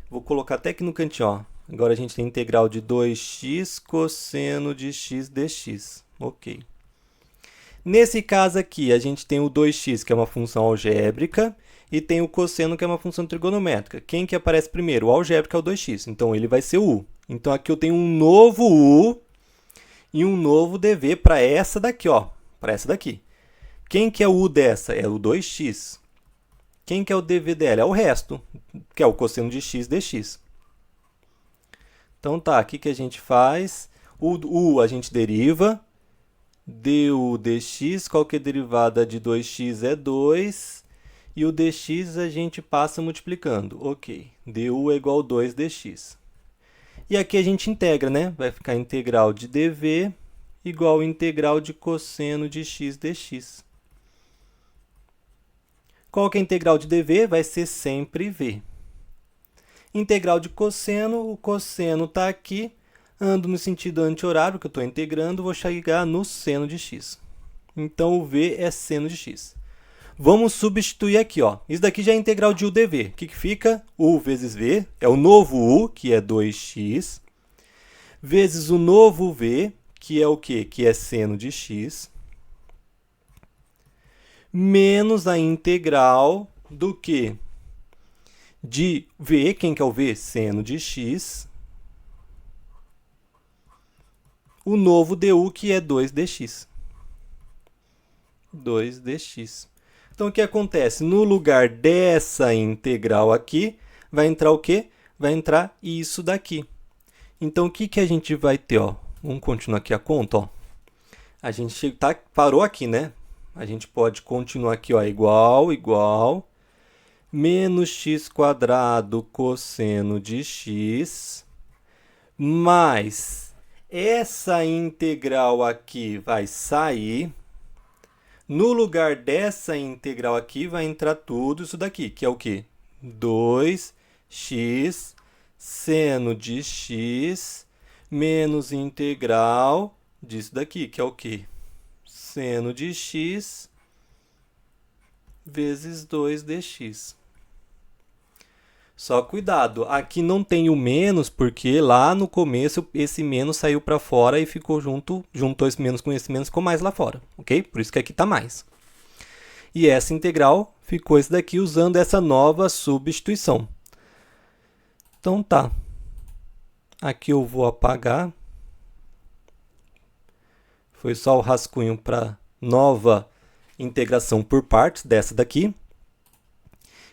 Vou colocar até aqui no cantinho, ó. Agora a gente tem integral de 2x cosseno de x dx. Ok. Nesse caso aqui, a gente tem o 2x, que é uma função algébrica, e tem o cosseno, que é uma função trigonométrica. Quem que aparece primeiro? O algébrico é o 2x, então ele vai ser o u. Então aqui eu tenho um novo u e um novo dv para essa daqui, ó, para essa daqui. Quem que é o u dessa? É o 2x. Quem que é o dv dela? É o resto, que é o cosseno de x dx. Então tá, aqui que a gente faz, o u a gente deriva, du dx, qual que é a derivada de 2x é 2, e o dx a gente passa multiplicando. Ok, du é igual a 2 dx. E aqui a gente integra, né? Vai ficar integral de dv igual a integral de cosseno de x dx. Qual que é a integral de dv? Vai ser sempre v. Integral de cosseno, o cosseno está aqui, ando no sentido anti-horário, que eu estou integrando, vou chegar no seno de x. Então, o v é seno de x. Vamos substituir aqui, ó. Isso daqui já é integral de u dv. O que fica? U vezes v, é o novo u, que é 2x, vezes o novo v, que é o quê? Que é seno de x, menos a integral do quê? De v, quem que é o v? Seno de x, o novo du, que é 2dx. 2dx. Então, o que acontece? No lugar dessa integral aqui, vai entrar o quê? Vai entrar isso daqui. Então, o que, que a gente vai ter? Ó? Vamos continuar aqui a conta. Ó. A gente parou aqui, né? A gente pode continuar aqui, ó, igual, menos x quadrado cosseno de x, mais essa integral aqui vai sair. No lugar dessa integral aqui vai entrar tudo isso daqui, que é o quê? 2x seno de x menos integral disso daqui, que é o quê? Seno de x vezes 2 dx. Só cuidado, aqui não tem o menos, porque lá no começo esse menos saiu para fora e ficou juntou esse menos com esse menos, ficou mais lá fora, ok? Por isso que aqui está mais. E essa integral ficou esse daqui usando essa nova substituição. Então tá, aqui eu vou apagar. Foi só o rascunho para nova integração por partes dessa daqui.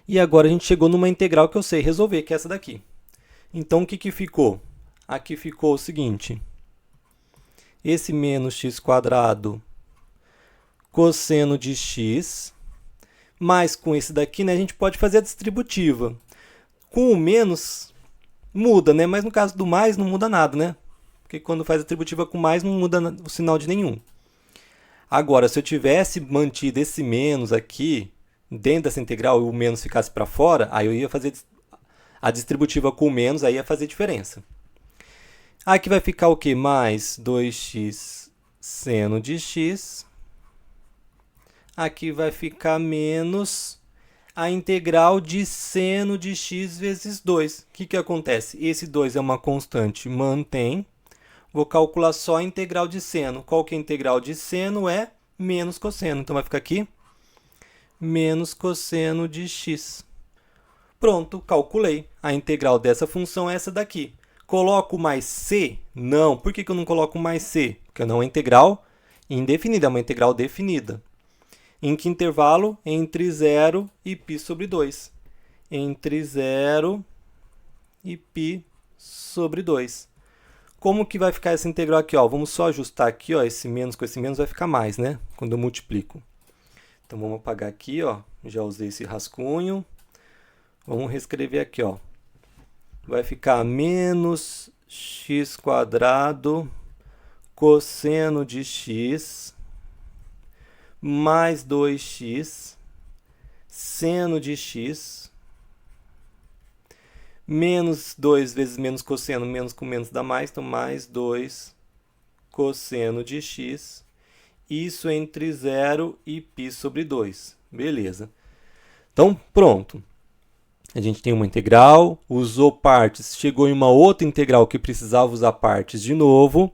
E agora a gente chegou numa integral que eu sei resolver, que é essa daqui. Então, o que, que ficou? Aqui ficou o seguinte. Esse menos x quadrado cosseno de x, mais com esse daqui, né, a gente pode fazer a distributiva. Com o menos, muda, né? Mas no caso do mais, não muda nada, né? Porque quando faz a distributiva com mais, não muda o sinal de nenhum. Agora, se eu tivesse mantido esse menos aqui, dentro dessa integral, e o menos ficasse para fora, aí eu ia fazer a distributiva com o menos, aí ia fazer diferença. Aqui vai ficar o quê? Mais 2x seno de x. Aqui vai ficar menos a integral de seno de x vezes 2. O que, que acontece? Esse 2 é uma constante, mantém. Vou calcular só a integral de seno. Qual que é a integral de seno? É menos cosseno. Então, vai ficar aqui menos cosseno de x. Pronto, calculei. A integral dessa função é essa daqui. Coloco mais c? Não. Por que eu não coloco mais c? Porque não é integral indefinida, é uma integral definida. Em que intervalo? Entre 0 e π sobre 2. Entre 0 e π sobre 2. Como que vai ficar essa integral aqui? Ó? Vamos só ajustar aqui, ó, esse menos com esse menos vai ficar mais, né? Quando eu multiplico. Então, vamos apagar aqui, ó. Já usei esse rascunho. Vamos reescrever aqui, ó. Vai ficar menos x quadrado cosseno de x mais 2x seno de x menos 2 vezes menos cosseno, menos com menos dá mais, então mais 2 cosseno de x. Isso entre 0 e π sobre 2. Beleza. Então, pronto. A gente tem uma integral, usou partes, chegou em uma outra integral que precisava usar partes de novo.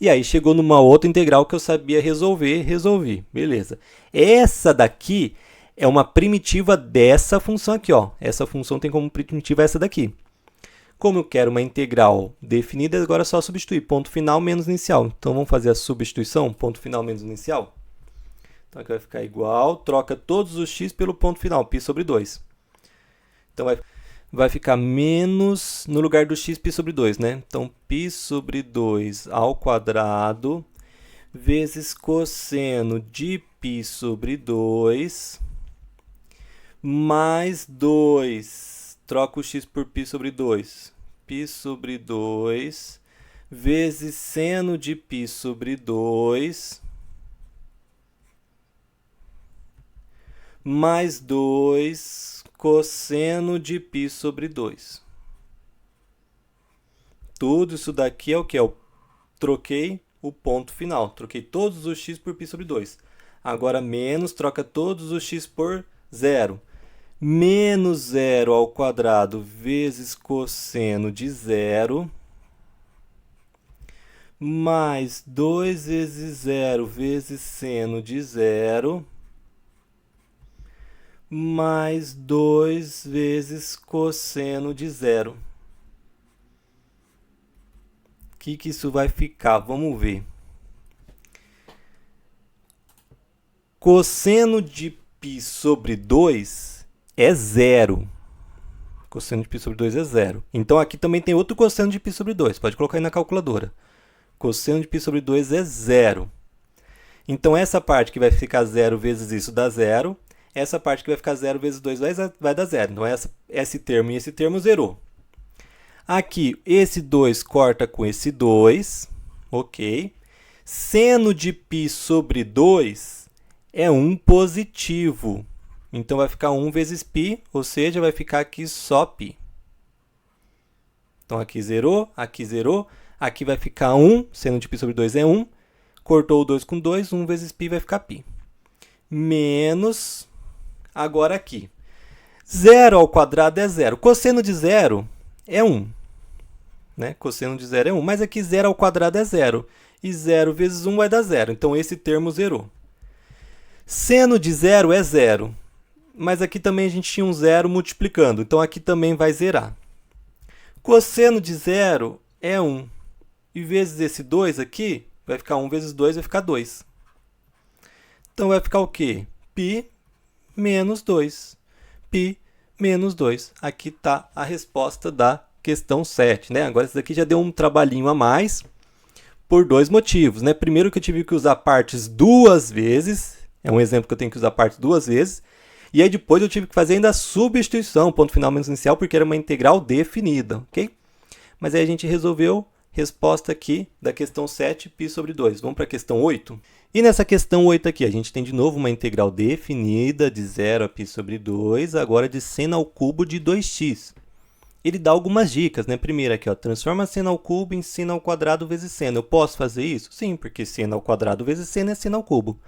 E aí chegou numa outra integral que eu sabia resolver, resolvi. Beleza. Essa daqui é uma primitiva dessa função aqui, ó. Essa função tem como primitiva essa daqui. Como eu quero uma integral definida, agora é só substituir ponto final menos inicial. Então, vamos fazer a substituição, ponto final menos inicial. Então, aqui vai ficar igual, troca todos os x pelo ponto final, π sobre 2. Então, vai ficar menos, no lugar do x, π sobre 2, né? Então, π sobre 2 ao quadrado vezes cosseno de π sobre 2 mais 2. Troca o x por π sobre 2. π sobre 2 vezes seno de π sobre 2 mais 2 cosseno de π sobre 2. Tudo isso daqui é o que? Eu troquei o ponto final. Troquei todos os x por π sobre 2. Agora, menos, troca todos os x por 0. Menos 0 ao quadrado vezes cosseno de 0, mais 2 vezes 0 vezes seno de 0, mais 2 vezes cosseno de 0. O que isso vai ficar? Vamos ver. Cosseno de π sobre 2 é 0. Cosseno de π sobre 2 é 0. Então, aqui também tem outro cosseno de π sobre 2. Pode colocar aí na calculadora. Cosseno de π sobre 2 é 0. Então, essa parte que vai ficar 0 vezes isso dá 0. Essa parte que vai ficar 0 vezes 2 vai dar 0. Então, esse termo e esse termo zerou. Aqui, esse 2 corta com esse 2. Ok. Seno de π sobre 2 é 1 positivo. Então, vai ficar 1 vezes π, ou seja, vai ficar aqui só π. Então, aqui zerou, aqui vai ficar 1, seno de π sobre 2 é 1. Cortou o 2 com 2, 1 vezes π vai ficar π. Menos, agora aqui. 0 ao quadrado é 0. Cosseno de 0 é 1. Né? Cosseno de 0 é 1, mas aqui 0 ao quadrado é 0. E 0 vezes 1 vai dar 0. Então, esse termo zerou. Seno de 0 é 0. Mas aqui também a gente tinha um 0 multiplicando. Então, aqui também vai zerar. Cosseno de 0 é 1. E vezes esse 2 aqui, vai ficar 1 vezes 2, vai ficar 2. Então, vai ficar o quê? π menos 2. π menos 2. Aqui está a resposta da questão 7. Né? Agora, isso daqui já deu um trabalhinho a mais por dois motivos. Né? Primeiro que eu tive que usar partes duas vezes. É um exemplo que eu tenho que usar partes duas vezes. E aí depois eu tive que fazer ainda a substituição, ponto final menos inicial, porque era uma integral definida, ok? Mas aí a gente resolveu, resposta aqui da questão 7, π sobre 2. Vamos para a questão 8? E nessa questão 8 aqui, a gente tem de novo uma integral definida de 0 a π sobre 2, agora de seno ao cubo de 2x. Ele dá algumas dicas, né? Primeiro aqui, ó, transforma seno ao cubo em seno ao quadrado vezes seno. Eu posso fazer isso? Sim, porque seno ao quadrado vezes seno é seno ao cubo.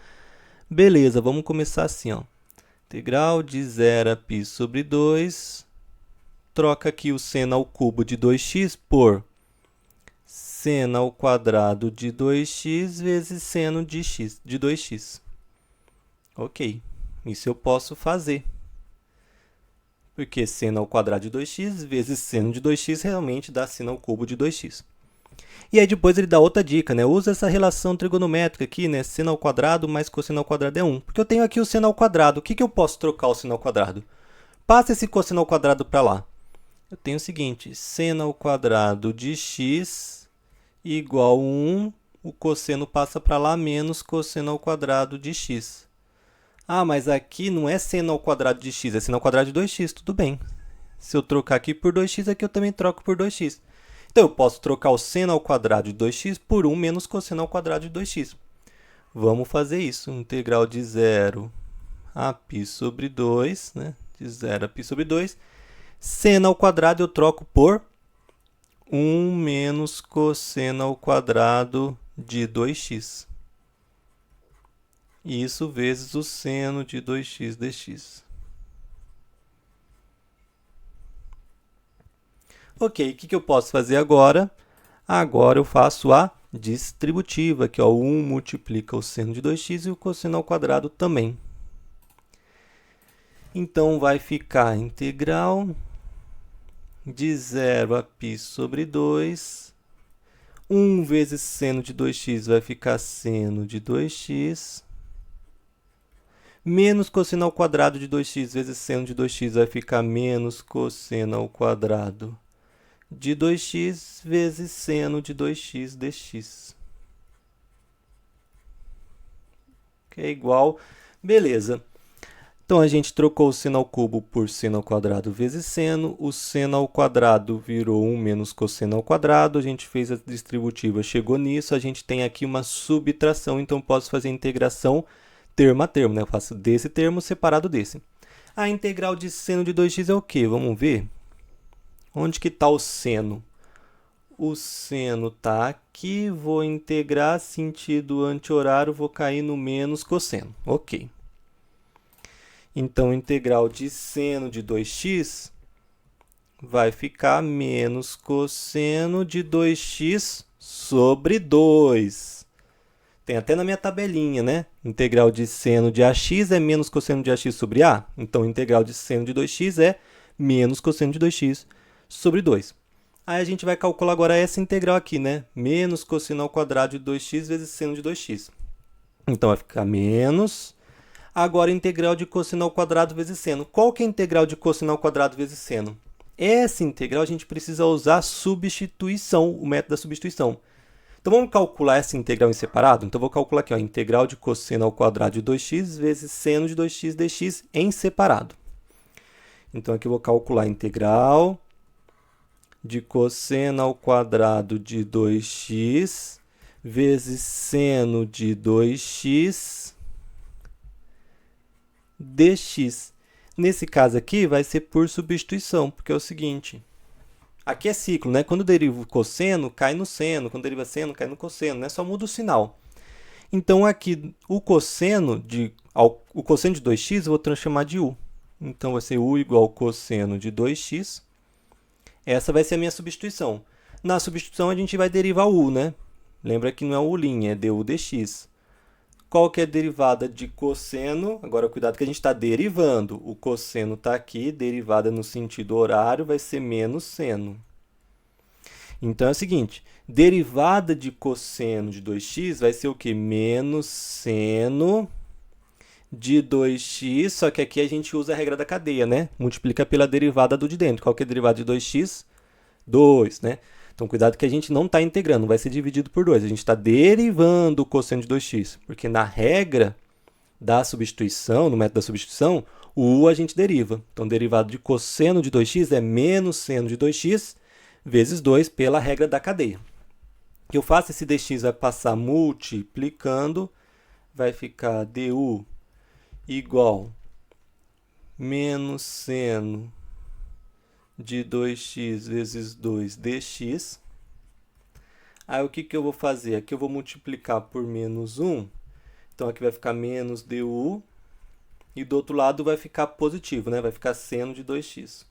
Beleza, vamos começar assim, ó. Integral de 0 a π sobre 2. Troca aqui o seno ao cubo de 2x por seno ao quadrado de 2x vezes seno de 2x. Ok, isso eu posso fazer. Porque seno ao quadrado de 2x vezes seno de 2x realmente dá seno ao cubo de 2x. E aí depois ele dá outra dica, né? Usa essa relação trigonométrica aqui, né? Seno ao quadrado mais cosseno ao quadrado é 1. Porque eu tenho aqui o seno ao quadrado. O que eu posso trocar o seno ao quadrado? Passa esse cosseno ao quadrado para lá. Eu tenho o seguinte, seno ao quadrado de x igual a 1. O cosseno passa para lá menos cosseno ao quadrado de x. Ah, mas aqui não é seno ao quadrado de x, é seno ao quadrado de 2x. Tudo bem. Se eu trocar aqui por 2x, aqui eu também troco por 2x. Então, eu posso trocar o seno ao quadrado de 2x por 1 menos cosseno ao quadrado de 2x. Vamos fazer isso. Integral de 0 a π sobre 2, né? De 0 a π sobre 2. Seno ao quadrado eu troco por 1 menos cosseno ao quadrado de 2x. Isso vezes o seno de 2x dx. Ok, o que eu posso fazer agora? Agora eu faço a distributiva, que 1 multiplica o seno de 2x e o cosseno ao quadrado também. Então, vai ficar integral de 0 a π sobre 2. 1 vezes seno de 2x vai ficar seno de 2x. Menos cosseno ao quadrado de 2x vezes seno de 2x vai ficar menos cosseno ao quadrado de 2x vezes seno de 2x dx. Que é igual. Beleza. Então, a gente trocou o seno ao cubo por seno ao quadrado vezes seno. O seno ao quadrado virou 1 menos cosseno ao quadrado. A gente fez a distributiva, chegou nisso. A gente tem aqui uma subtração, então posso fazer a integração termo a termo, né? Eu faço desse termo separado desse. A integral de seno de 2x é o quê? Vamos ver. Onde que está o seno? O seno está aqui. Vou integrar sentido anti-horário, vou cair no menos cosseno. Ok. Então, integral de seno de 2x vai ficar menos cosseno de 2x sobre 2. Tem até na minha tabelinha, né? Integral de seno de ax é menos cosseno de ax sobre a. Então, integral de seno de 2x é menos cosseno de 2x sobre 2. Aí a gente vai calcular agora essa integral aqui, né? Menos cosseno ao quadrado de 2x vezes seno de 2x. Então, vai ficar menos. Agora, integral de cosseno ao quadrado vezes seno. Qual que é a integral de cosseno ao quadrado vezes seno? Essa integral a gente precisa usar a substituição, o método da substituição. Então, vamos calcular essa integral em separado? Então, vou calcular aqui, ó, integral de cosseno ao quadrado de 2x vezes seno de 2x dx em separado. Então, aqui eu vou calcular a integral de cosseno ao quadrado de 2x vezes seno de 2x dx. Nesse caso aqui, vai ser por substituição, porque é o seguinte. Aqui é ciclo, né? Quando deriva o cosseno, cai no seno. Quando deriva seno, cai no cosseno, né? Só muda o sinal. Então, aqui, o cosseno de 2x eu vou transformar de u. Então, vai ser u igual ao cosseno de 2x. Essa vai ser a minha substituição. Na substituição, a gente vai derivar o u, né? Lembra que não é o u', é du dx. Qual que é a derivada de cosseno? Agora, cuidado que a gente está derivando. O cosseno está aqui, derivada no sentido horário, vai ser menos seno. Então, é o seguinte, derivada de cosseno de 2x vai ser o quê? Menos seno de 2x, só que aqui a gente usa a regra da cadeia, né? Multiplica pela derivada do de dentro. Qual que é a derivada de 2x? 2, né? Então, cuidado que a gente não está integrando, vai ser dividido por 2. A gente está derivando o cosseno de 2x, porque na regra da substituição, no método da substituição, o u a gente deriva. Então, derivado de cosseno de 2x é menos seno de 2x vezes 2 pela regra da cadeia. Eu faço esse dx, vai passar multiplicando, vai ficar du igual menos seno de 2x vezes 2 dx. Aí, o que eu vou fazer? Aqui eu vou multiplicar por menos 1. Então, aqui vai ficar menos du. E do outro lado vai ficar positivo, né? Vai ficar seno de 2x.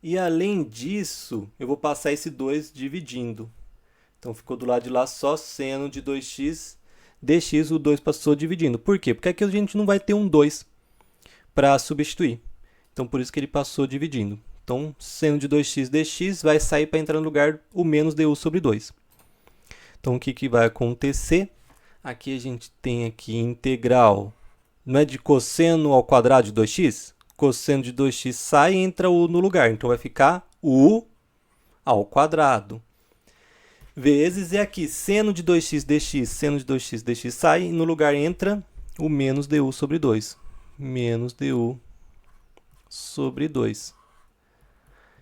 E, além disso, eu vou passar esse 2 dividindo. Então, ficou do lado de lá só seno de 2x dx. O 2 passou dividindo. Por quê? Porque aqui a gente não vai ter um 2 para substituir. Então, por isso que ele passou dividindo. Então, seno de 2x dx vai sair para entrar no lugar o menos du sobre 2. Então, o que vai acontecer? Aqui a gente tem aqui integral, não é de cosseno ao quadrado de 2x? Cosseno de 2x sai e entra u no lugar. Então, vai ficar u ao quadrado. Vezes, e aqui, seno de 2x dx, seno de 2x dx sai e no lugar entra o menos du sobre 2. Menos du sobre 2.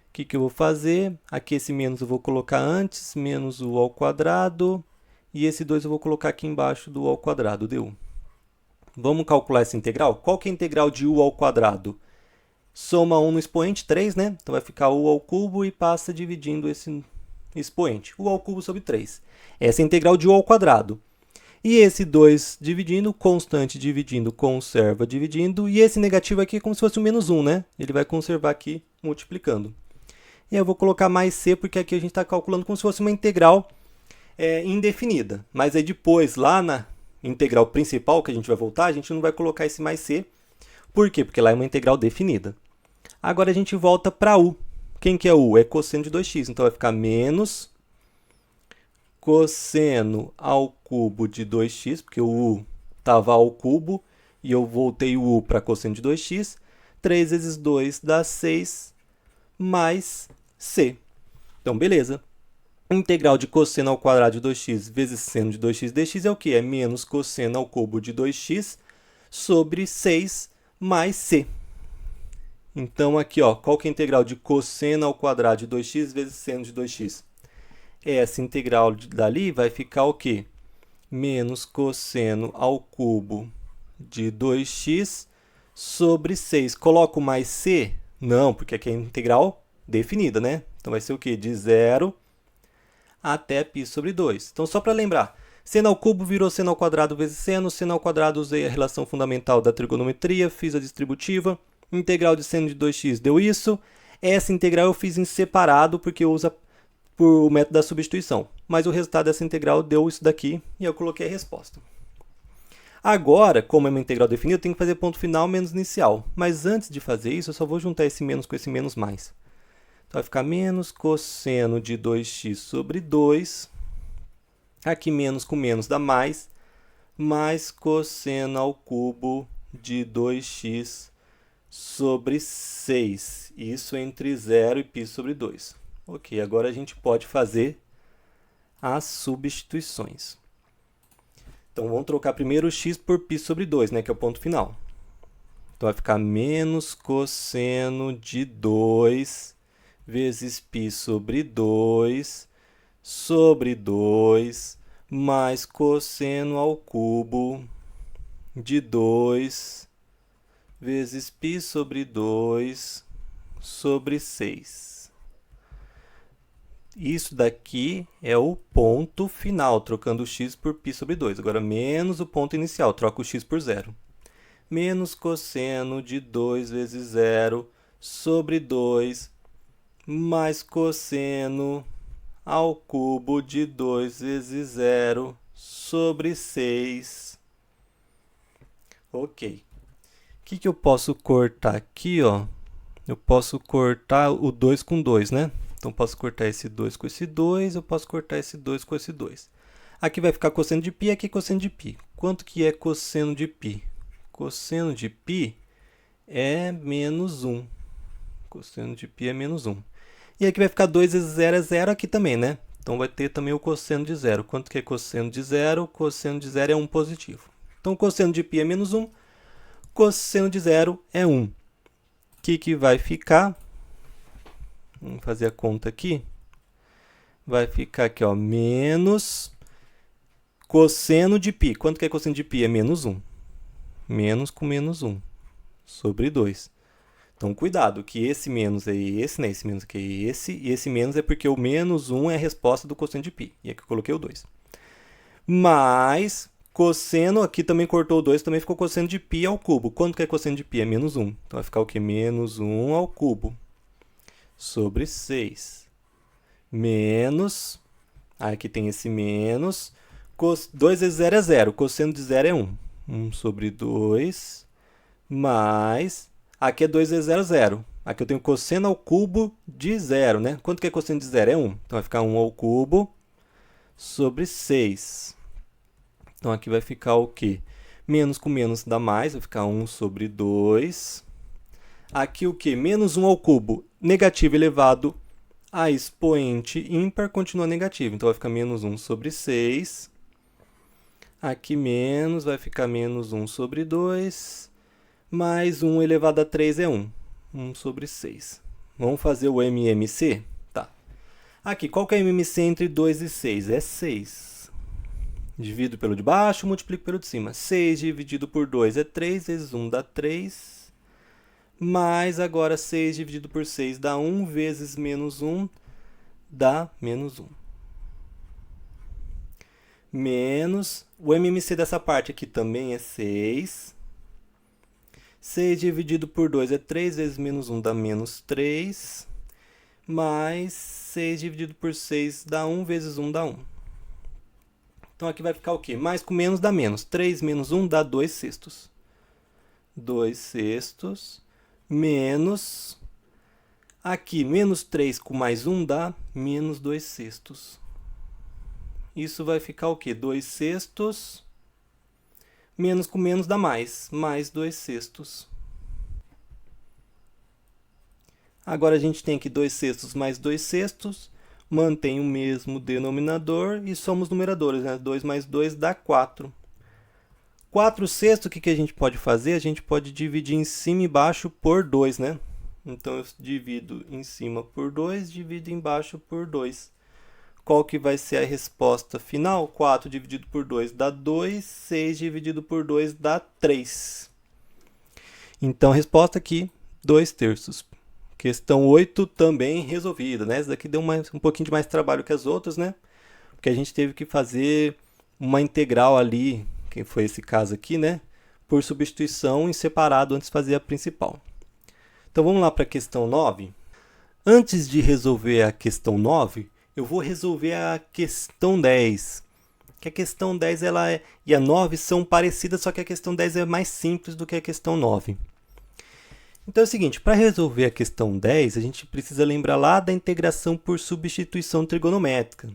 O que eu vou fazer? Aqui esse menos eu vou colocar antes, menos u ao quadrado. E esse 2 eu vou colocar aqui embaixo do u ao quadrado, du. Vamos calcular essa integral? Qual que é a integral de u ao quadrado? Soma 1 no expoente, 3, né? Então, vai ficar u ao cubo e passa dividindo esse expoente. U ao cubo sobre 3. Essa é a integral de u ao quadrado. E esse 2 dividindo, constante dividindo, conserva dividindo. E esse negativo aqui é como se fosse o menos 1, né? Ele vai conservar aqui multiplicando. E eu vou colocar mais c, porque aqui a gente está calculando como se fosse uma integral indefinida. Mas aí depois, lá na integral principal, que a gente vai voltar, a gente não vai colocar esse mais c. Por quê? Porque lá é uma integral definida. Agora a gente volta para u. Quem que é u? É cosseno de 2x. Então vai ficar menos cosseno ao cubo de 2x, porque o u estava ao cubo, e eu voltei o u para cosseno de 2x. 3 vezes 2 dá 6, mais c. Então, beleza. Integral de cosseno ao quadrado de 2x vezes seno de 2x dx é o quê? É menos cosseno ao cubo de 2x sobre 6 mais c. Então, aqui, ó, qual que é a integral de cosseno ao quadrado de 2x vezes seno de 2x? Essa integral dali vai ficar o quê? Menos cosseno ao cubo de 2x sobre 6. Coloco mais c? Não, porque aqui é integral definida, né? Então, vai ser o quê? De 0 até π sobre 2. Então, só para lembrar, seno ao cubo virou seno ao quadrado vezes seno ao quadrado usei a relação fundamental da trigonometria, fiz a distributiva, integral de seno de 2x deu isso. Essa integral eu fiz em separado, porque usa por o método da substituição. Mas o resultado dessa integral deu isso daqui, e eu coloquei a resposta. Agora, como é uma integral definida, eu tenho que fazer ponto final menos inicial. Mas antes de fazer isso, eu só vou juntar esse menos com esse menos mais. Então, vai ficar menos cosseno de 2x sobre 2. Aqui menos com menos dá mais cosseno ao cubo de 2x sobre 6. Isso entre 0 e π sobre 2. Ok, agora a gente pode fazer as substituições. Então, vamos trocar primeiro o x por π sobre 2, né, que é o ponto final. Então, vai ficar menos cosseno de 2 vezes π sobre 2 sobre 2 mais cosseno ao cubo de 2 vezes π sobre 2 sobre 6. Isso daqui é o ponto final, trocando o x por π sobre 2. Agora, menos o ponto inicial, troca o x por 0. Menos cosseno de 2 vezes 0 sobre 2 mais cosseno ao cubo de 2 vezes 0 sobre 6. Ok. O que eu posso cortar aqui, ó? Eu posso cortar o 2 com 2, né? Então, posso cortar esse 2 com esse 2, eu posso cortar esse 2 com esse 2. Aqui vai ficar cosseno de π, aqui cosseno de π. Quanto que é cosseno de π? Cosseno de π é menos 1. Cosseno de π é menos 1. E aqui vai ficar 2 vezes 0 é 0 aqui também, né? Então, vai ter também o cosseno de 0. Quanto que é cosseno de 0? Cosseno de 0 é 1 positivo. Então, cosseno de π é menos 1. Cosseno de 0 é 1. O que vai ficar? Vamos fazer a conta aqui. Vai ficar aqui, ó, menos cosseno de π. Quanto que é cosseno de π? É menos 1. Menos com menos 1 sobre 2. Então, cuidado, que esse menos é esse, né? Esse menos aqui é esse, e esse menos é porque o menos 1 é a resposta do cosseno de π. E aqui eu coloquei o 2. Mais cosseno, aqui também cortou o 2, também ficou cosseno de π ao cubo. Quanto que é cosseno de π? É menos 1. Então, vai ficar o quê? Menos 1 ao cubo sobre 6. Menos, aqui tem esse menos, 2 vezes 0 é 0, cosseno de 0 é 1. 1 sobre 2, mais, aqui é 2 vezes 0, 0. Aqui eu tenho cosseno ao cubo de 0, né? Quanto que é cosseno de 0? É 1. Então, vai ficar 1 ao cubo sobre 6. Então, aqui vai ficar o quê? Menos com menos dá mais, vai ficar 1 sobre 2. Aqui o quê? Menos 1 ao cubo, negativo elevado a expoente ímpar, continua negativo. Então, vai ficar menos 1 sobre 6. Aqui menos, vai ficar menos 1 sobre 2. Mais 1 elevado a 3 é 1. 1 sobre 6. Vamos fazer o MMC? Tá. Aqui, qual que é o MMC entre 2 e 6? É 6. Divido pelo de baixo, multiplico pelo de cima. 6 dividido por 2 é 3, vezes 1 dá 3. Mais agora 6 dividido por 6 dá 1, vezes menos 1 dá menos 1. Menos, o MMC dessa parte aqui também é 6. 6 dividido por 2 é 3, vezes menos 1 dá menos 3. mais 6 dividido por 6 dá 1, vezes 1 dá 1. Então aqui vai ficar o quê? Mais com menos dá menos. 3 menos 1 dá 2 sextos. 2 sextos menos... Aqui, menos 3 com mais 1 dá menos 2 sextos. Isso vai ficar o quê? 2 sextos menos com menos dá mais 2 sextos. Agora a gente tem aqui 2 sextos mais 2 sextos, mantém o mesmo denominador e somos numeradores, né? 2 mais 2 dá 4. 4 sextos, o que a gente pode fazer? A gente pode dividir em cima e embaixo por 2, né? Então, eu divido em cima por 2, divido embaixo por 2. Qual que vai ser a resposta final? 4 dividido por 2 dá 2, 6 dividido por 2 dá 3. Então, a resposta aqui, 2 terços. Questão 8 também resolvida, né? Essa daqui deu um pouquinho de mais trabalho que as outras, né? Porque a gente teve que fazer uma integral ali, que foi esse caso aqui, né? Por substituição em separado antes de fazer a principal. Então, vamos lá para a questão 9. Antes de resolver a questão 9, eu vou resolver a questão 10. Que a questão 10 e a 9 são parecidas, só que a questão 10 é mais simples do que a questão 9. Então é o seguinte, para resolver a questão 10, a gente precisa lembrar lá da integração por substituição trigonométrica.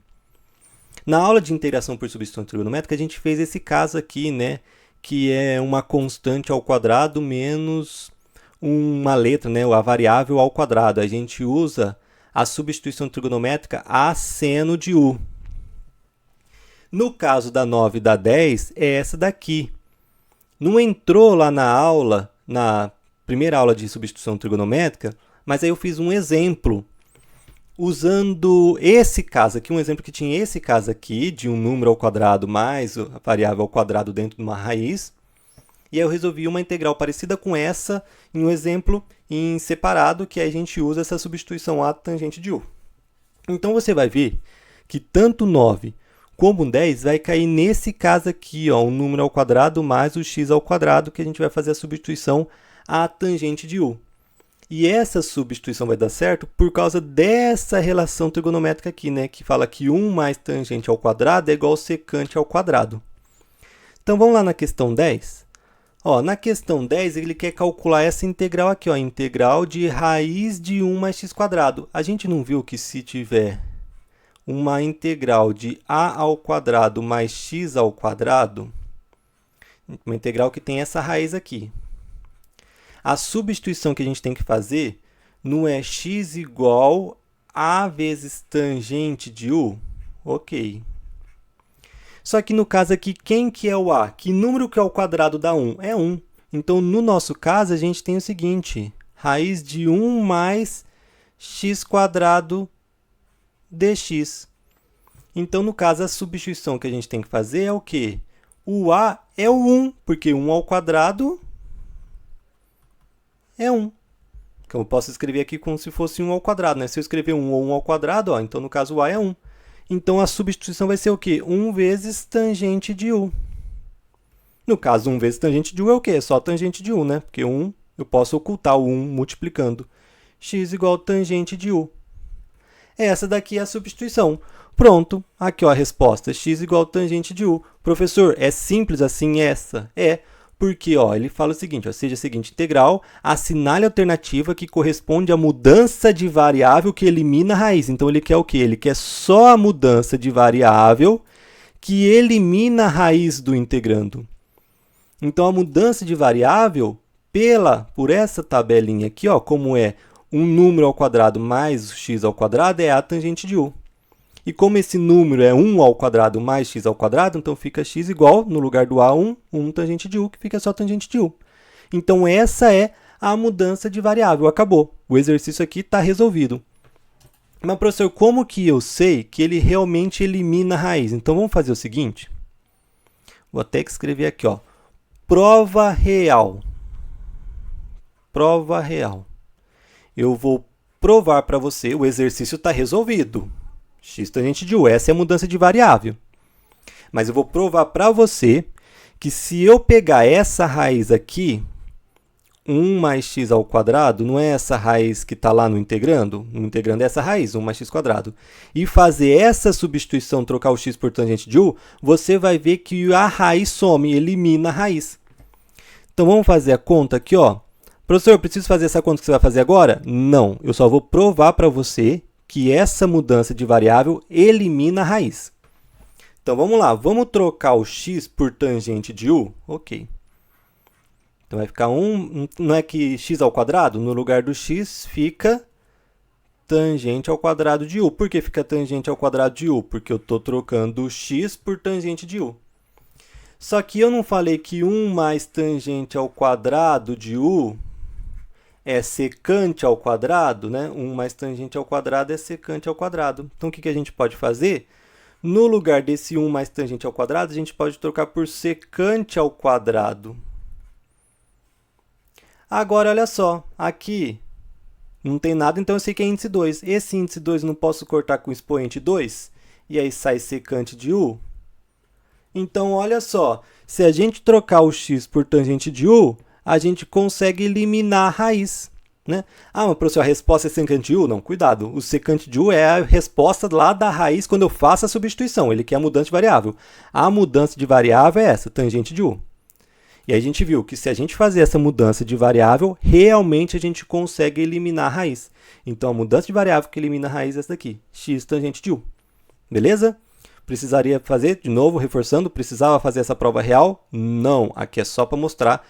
Na aula de integração por substituição trigonométrica, a gente fez esse caso aqui, né? Que é uma constante ao quadrado menos uma letra, né, a variável ao quadrado. A gente usa a substituição trigonométrica a seno de u. No caso da 9 e da 10, é essa daqui. Não entrou lá na aula, na primeira aula de substituição trigonométrica, mas aí eu fiz um exemplo usando esse caso aqui, um exemplo que tinha esse caso aqui, de um número ao quadrado mais a variável ao quadrado dentro de uma raiz. E aí eu resolvi uma integral parecida com essa em um exemplo em separado, que a gente usa essa substituição a tangente de u. Então, você vai ver que tanto 9 como 10 vai cair nesse caso aqui, ó, um número ao quadrado mais o x ao quadrado, que a gente vai fazer a substituição a tangente de u. E essa substituição vai dar certo por causa dessa relação trigonométrica aqui, né, que fala que 1 mais tangente ao quadrado é igual ao secante ao quadrado. Então, vamos lá na questão 10. Ó, na questão 10, ele quer calcular essa integral aqui, ó, integral de raiz de 1 mais x². A gente não viu que se tiver uma integral de a ao quadrado mais x ao quadrado, uma integral que tem essa raiz aqui, a substituição que a gente tem que fazer não é x igual a vezes tangente de u? Ok. Só que no caso aqui, quem que é o a? Que número que é o quadrado dá 1? É 1. Então, no nosso caso, a gente tem o seguinte, raiz de 1 mais x² dx. Então, no caso, a substituição que a gente tem que fazer é o quê? O a é o 1, porque 1 ao quadrado é 1. Então, eu posso escrever aqui como se fosse 1 ao quadrado, né? Se eu escrever 1 ou 1 ao quadrado, ó, então, no caso, o a é 1. Então, a substituição vai ser o quê? 1 vezes tangente de u. No caso, 1 vezes tangente de u é o quê? É só tangente de u, né? Porque 1, eu posso ocultar o 1 multiplicando. X igual a tangente de u. Essa daqui é a substituição. Pronto, aqui ó, a resposta. X igual a tangente de u. Professor, é simples assim essa? É, porque ó, ele fala o seguinte, ó, seja a seguinte integral, assinale a alternativa que corresponde à mudança de variável que elimina a raiz. Então, ele quer o quê? Ele quer só a mudança de variável que elimina a raiz do integrando. Então, a mudança de variável, por essa tabelinha aqui, ó, como é um número ao quadrado mais x ao quadrado, é a tangente de u. E como esse número é 1 ao quadrado mais x ao quadrado, então fica x igual, no lugar do a, 1 tangente de u, que fica só tangente de u. Então, essa é a mudança de variável. Acabou. O exercício aqui está resolvido. Mas, professor, como que eu sei que ele realmente elimina a raiz? Então, vamos fazer o seguinte. Vou até escrever aqui, ó. Prova real. Prova real. Eu vou provar para você, o exercício está resolvido. X tangente de u, essa é a mudança de variável. Mas eu vou provar para você que se eu pegar essa raiz aqui, 1 mais x ao quadrado, não é essa raiz que está lá no integrando? No integrando é essa raiz, 1 mais x quadrado. E fazer essa substituição, trocar o x por tangente de u, você vai ver que a raiz some, elimina a raiz. Então, vamos fazer a conta aqui, ó. Professor, preciso fazer essa conta que você vai fazer agora? Não, eu só vou provar para você que essa mudança de variável elimina a raiz. Então, vamos lá. Vamos trocar o x por tangente de u? Ok. Então, vai ficar 1, não é que x ao quadrado? No lugar do x, fica tangente ao quadrado de u. Por que fica tangente ao quadrado de u? Porque eu estou trocando o x por tangente de u. Só que eu não falei que 1 mais tangente ao quadrado de u é secante ao quadrado, né? 1 mais tangente ao quadrado é secante ao quadrado. Então, o que a gente pode fazer? No lugar desse 1 mais tangente ao quadrado, a gente pode trocar por secante ao quadrado. Agora, olha só, aqui não tem nada, então eu sei que é índice 2. Esse índice 2 eu não posso cortar com o expoente 2, e aí sai secante de u. Então, olha só, se a gente trocar o x por tangente de u, a gente consegue eliminar a raiz, né? Ah, mas professor, a resposta é secante de u? Não, cuidado, o secante de u é a resposta lá da raiz quando eu faço a substituição, ele quer a mudança de variável. A mudança de variável é essa, tangente de u. E aí a gente viu que se a gente fazer essa mudança de variável, realmente a gente consegue eliminar a raiz. Então, a mudança de variável que elimina a raiz é essa daqui, x tangente de u. Beleza? Precisaria fazer, de novo, reforçando, precisava fazer essa prova real? Não, aqui é só para mostrar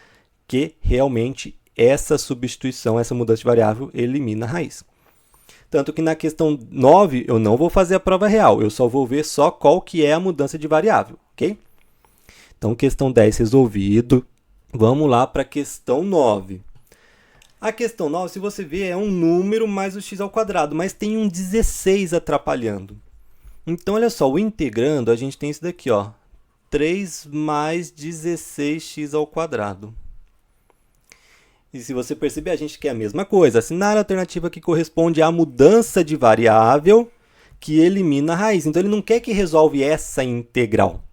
que realmente essa substituição, essa mudança de variável, elimina a raiz. Tanto que na questão 9, eu não vou fazer a prova real, eu só vou ver só qual que é a mudança de variável, ok? Então, questão 10 resolvido. Vamos lá para a questão 9. A questão 9, se você ver, é um número mais o x ao quadrado, mas tem um 16 atrapalhando. Então, olha só, o integrando, a gente tem isso daqui, ó, 3 mais 16x ao quadrado. E se você perceber, a gente quer a mesma coisa. Assinar a alternativa que corresponde à mudança de variável que elimina a raiz. Então, ele não quer que resolve essa integral.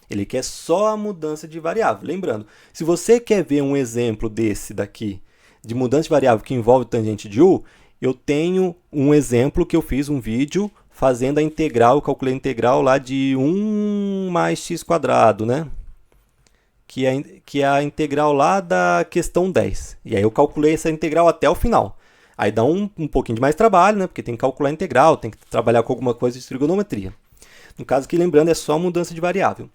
Ele quer só a mudança de variável. Lembrando, se você quer ver um exemplo desse daqui, de mudança de variável que envolve tangente de u, eu tenho um exemplo que eu fiz, um vídeo, fazendo a integral, eu calculei a integral lá de 1 mais x quadrado, né? Que é a integral lá da questão 10. E aí eu calculei essa integral até o final. Aí dá um pouquinho de mais trabalho, né? Porque tem que calcular a integral, tem que trabalhar com alguma coisa de trigonometria. No caso aqui, lembrando, é só a mudança de variável.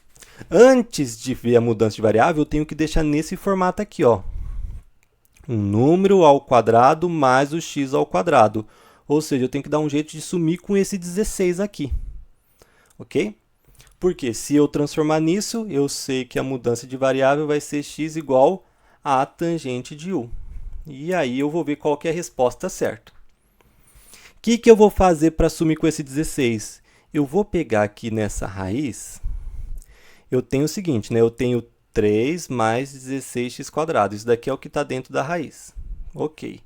Antes de ver a mudança de variável, eu tenho que deixar nesse formato aqui, ó. Um número ao quadrado mais o x ao quadrado. Ou seja, eu tenho que dar um jeito de sumir com esse 16 aqui. Ok? Porque se eu transformar nisso, eu sei que a mudança de variável vai ser x igual a tangente de u. E aí eu vou ver qual que é a resposta certa. O que eu vou fazer para sumir com esse 16? Eu vou pegar aqui nessa raiz, eu tenho o seguinte, né? Eu tenho 3 mais 16x quadrado. Isso daqui é o que está dentro da raiz. Ok.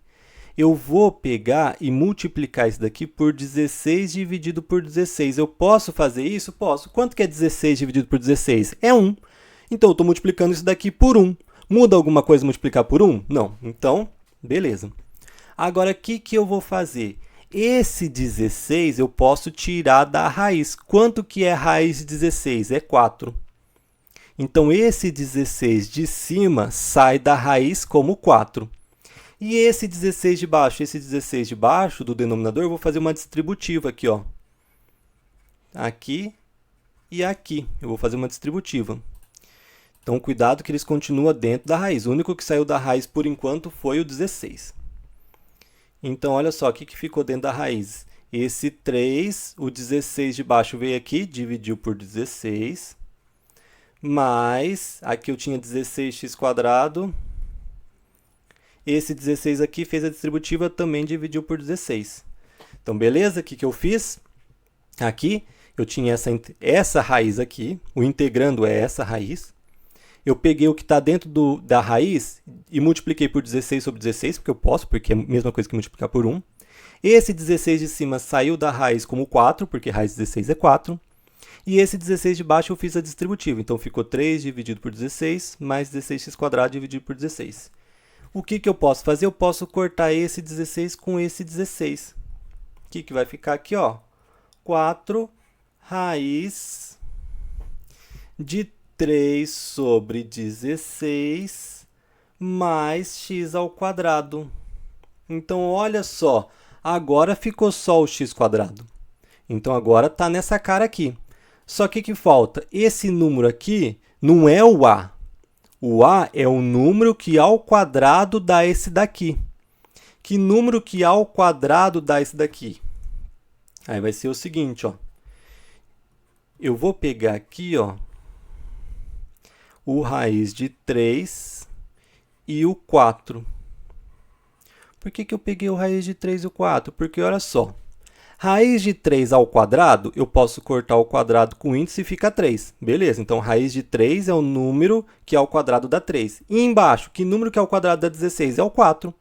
Eu vou pegar e multiplicar isso daqui por 16 dividido por 16. Eu posso fazer isso? Posso. Quanto que é 16 dividido por 16? É 1. Então, eu estou multiplicando isso daqui por 1. Muda alguma coisa multiplicar por 1? Não. Então, beleza. Agora, o que eu vou fazer? Esse 16 eu posso tirar da raiz. Quanto que é raiz de 16? É 4. Então, esse 16 de cima sai da raiz como 4. E esse 16 de baixo? Esse 16 de baixo do denominador, eu vou fazer uma distributiva aqui, ó. Aqui e aqui. Eu vou fazer uma distributiva. Então, cuidado que eles continuam dentro da raiz. O único que saiu da raiz, por enquanto, foi o 16. Então, olha só, o que ficou dentro da raiz? Esse 3, o 16 de baixo veio aqui, dividiu por 16. Mais, aqui eu tinha 16x quadrado. Esse 16 aqui fez a distributiva, também dividiu por 16. Então, beleza? O que eu fiz? Aqui, eu tinha essa raiz aqui. O integrando é essa raiz. Eu peguei o que está dentro da raiz e multipliquei por 16 sobre 16, porque eu posso, porque é a mesma coisa que multiplicar por 1. Esse 16 de cima saiu da raiz como 4, porque raiz de 16 é 4. E esse 16 de baixo eu fiz a distributiva. Então, ficou 3 dividido por 16, mais 16x quadrado dividido por 16. O que eu posso fazer? Eu posso cortar esse 16 com esse 16. O que vai ficar aqui, ó? 4 raiz de 3 sobre 16 mais x ao quadrado. Então, olha só, agora ficou só o x quadrado. Então, agora está nessa cara aqui. Só que o que falta? Esse número aqui não é o a. O a é o número que ao quadrado dá esse daqui. Que número que ao quadrado dá esse daqui? Aí vai ser o seguinte, ó. Eu vou pegar aqui, ó, o raiz de 3 e o 4. Por que eu peguei o raiz de 3 e o 4? Porque, olha só, raiz de 3 ao quadrado, eu posso cortar o quadrado com índice e fica 3. Beleza, então raiz de 3 é o número que ao quadrado dá 3. E embaixo, que número que ao quadrado dá 16? É o 4.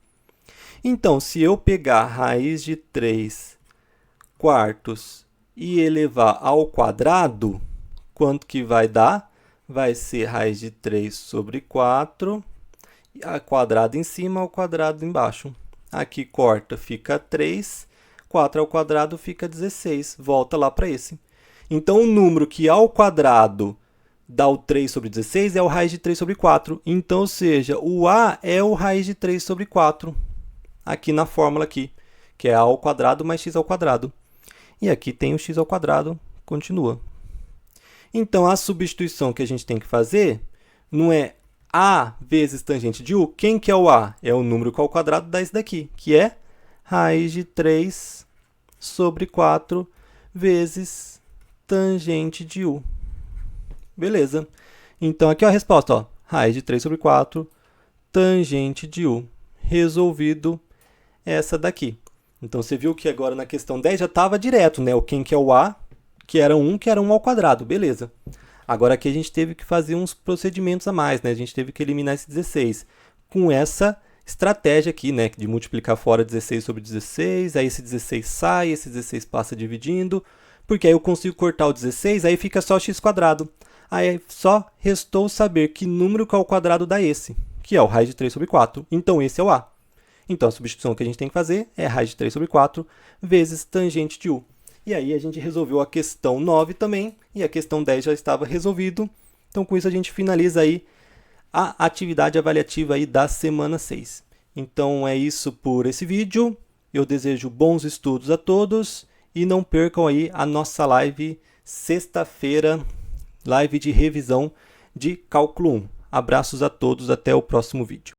Então, se eu pegar raiz de 3 quartos e elevar ao quadrado, quanto que vai dar? Vai ser raiz de 3 sobre 4, a quadrado em cima ao quadrado embaixo. Aqui corta, fica 3, 4 ao quadrado fica 16, volta lá para esse. Então, o número que ao quadrado dá o 3 sobre 16 é o raiz de 3 sobre 4. Então, ou seja, o a é o raiz de 3 sobre 4, aqui na fórmula aqui, que é a ao quadrado mais x ao quadrado. E aqui tem o x ao quadrado, continua. Então, a substituição que a gente tem que fazer não é a vezes tangente de u. Quem que é o a? É o número que ao quadrado dá esse daqui, que é raiz de 3 sobre 4 vezes tangente de u. Beleza. Então, aqui é a resposta, ó, raiz de 3 sobre 4, tangente de u. Resolvido essa daqui. Então, você viu que agora na questão 10 já estava direto, né? O quem que é o a, que era 1 ao quadrado. Beleza. Agora aqui a gente teve que fazer uns procedimentos a mais, né? A gente teve que eliminar esse 16 com essa estratégia aqui, né? De multiplicar fora 16 sobre 16, aí esse 16 sai, esse 16 passa dividindo, porque aí eu consigo cortar o 16, aí fica só x quadrado. Aí só restou saber que número que ao quadrado dá esse, que é o raiz de 3 sobre 4. Então, esse é o a. Então, a substituição que a gente tem que fazer é raiz de 3 sobre 4 vezes tangente de u. E aí, a gente resolveu a questão 9 também, e a questão 10 já estava resolvido. Então, com isso, a gente finaliza aí a atividade avaliativa aí da semana 6. Então, é isso por esse vídeo. Eu desejo bons estudos a todos e não percam aí a nossa live sexta-feira, live de revisão de Cálculo 1. Abraços a todos, até o próximo vídeo.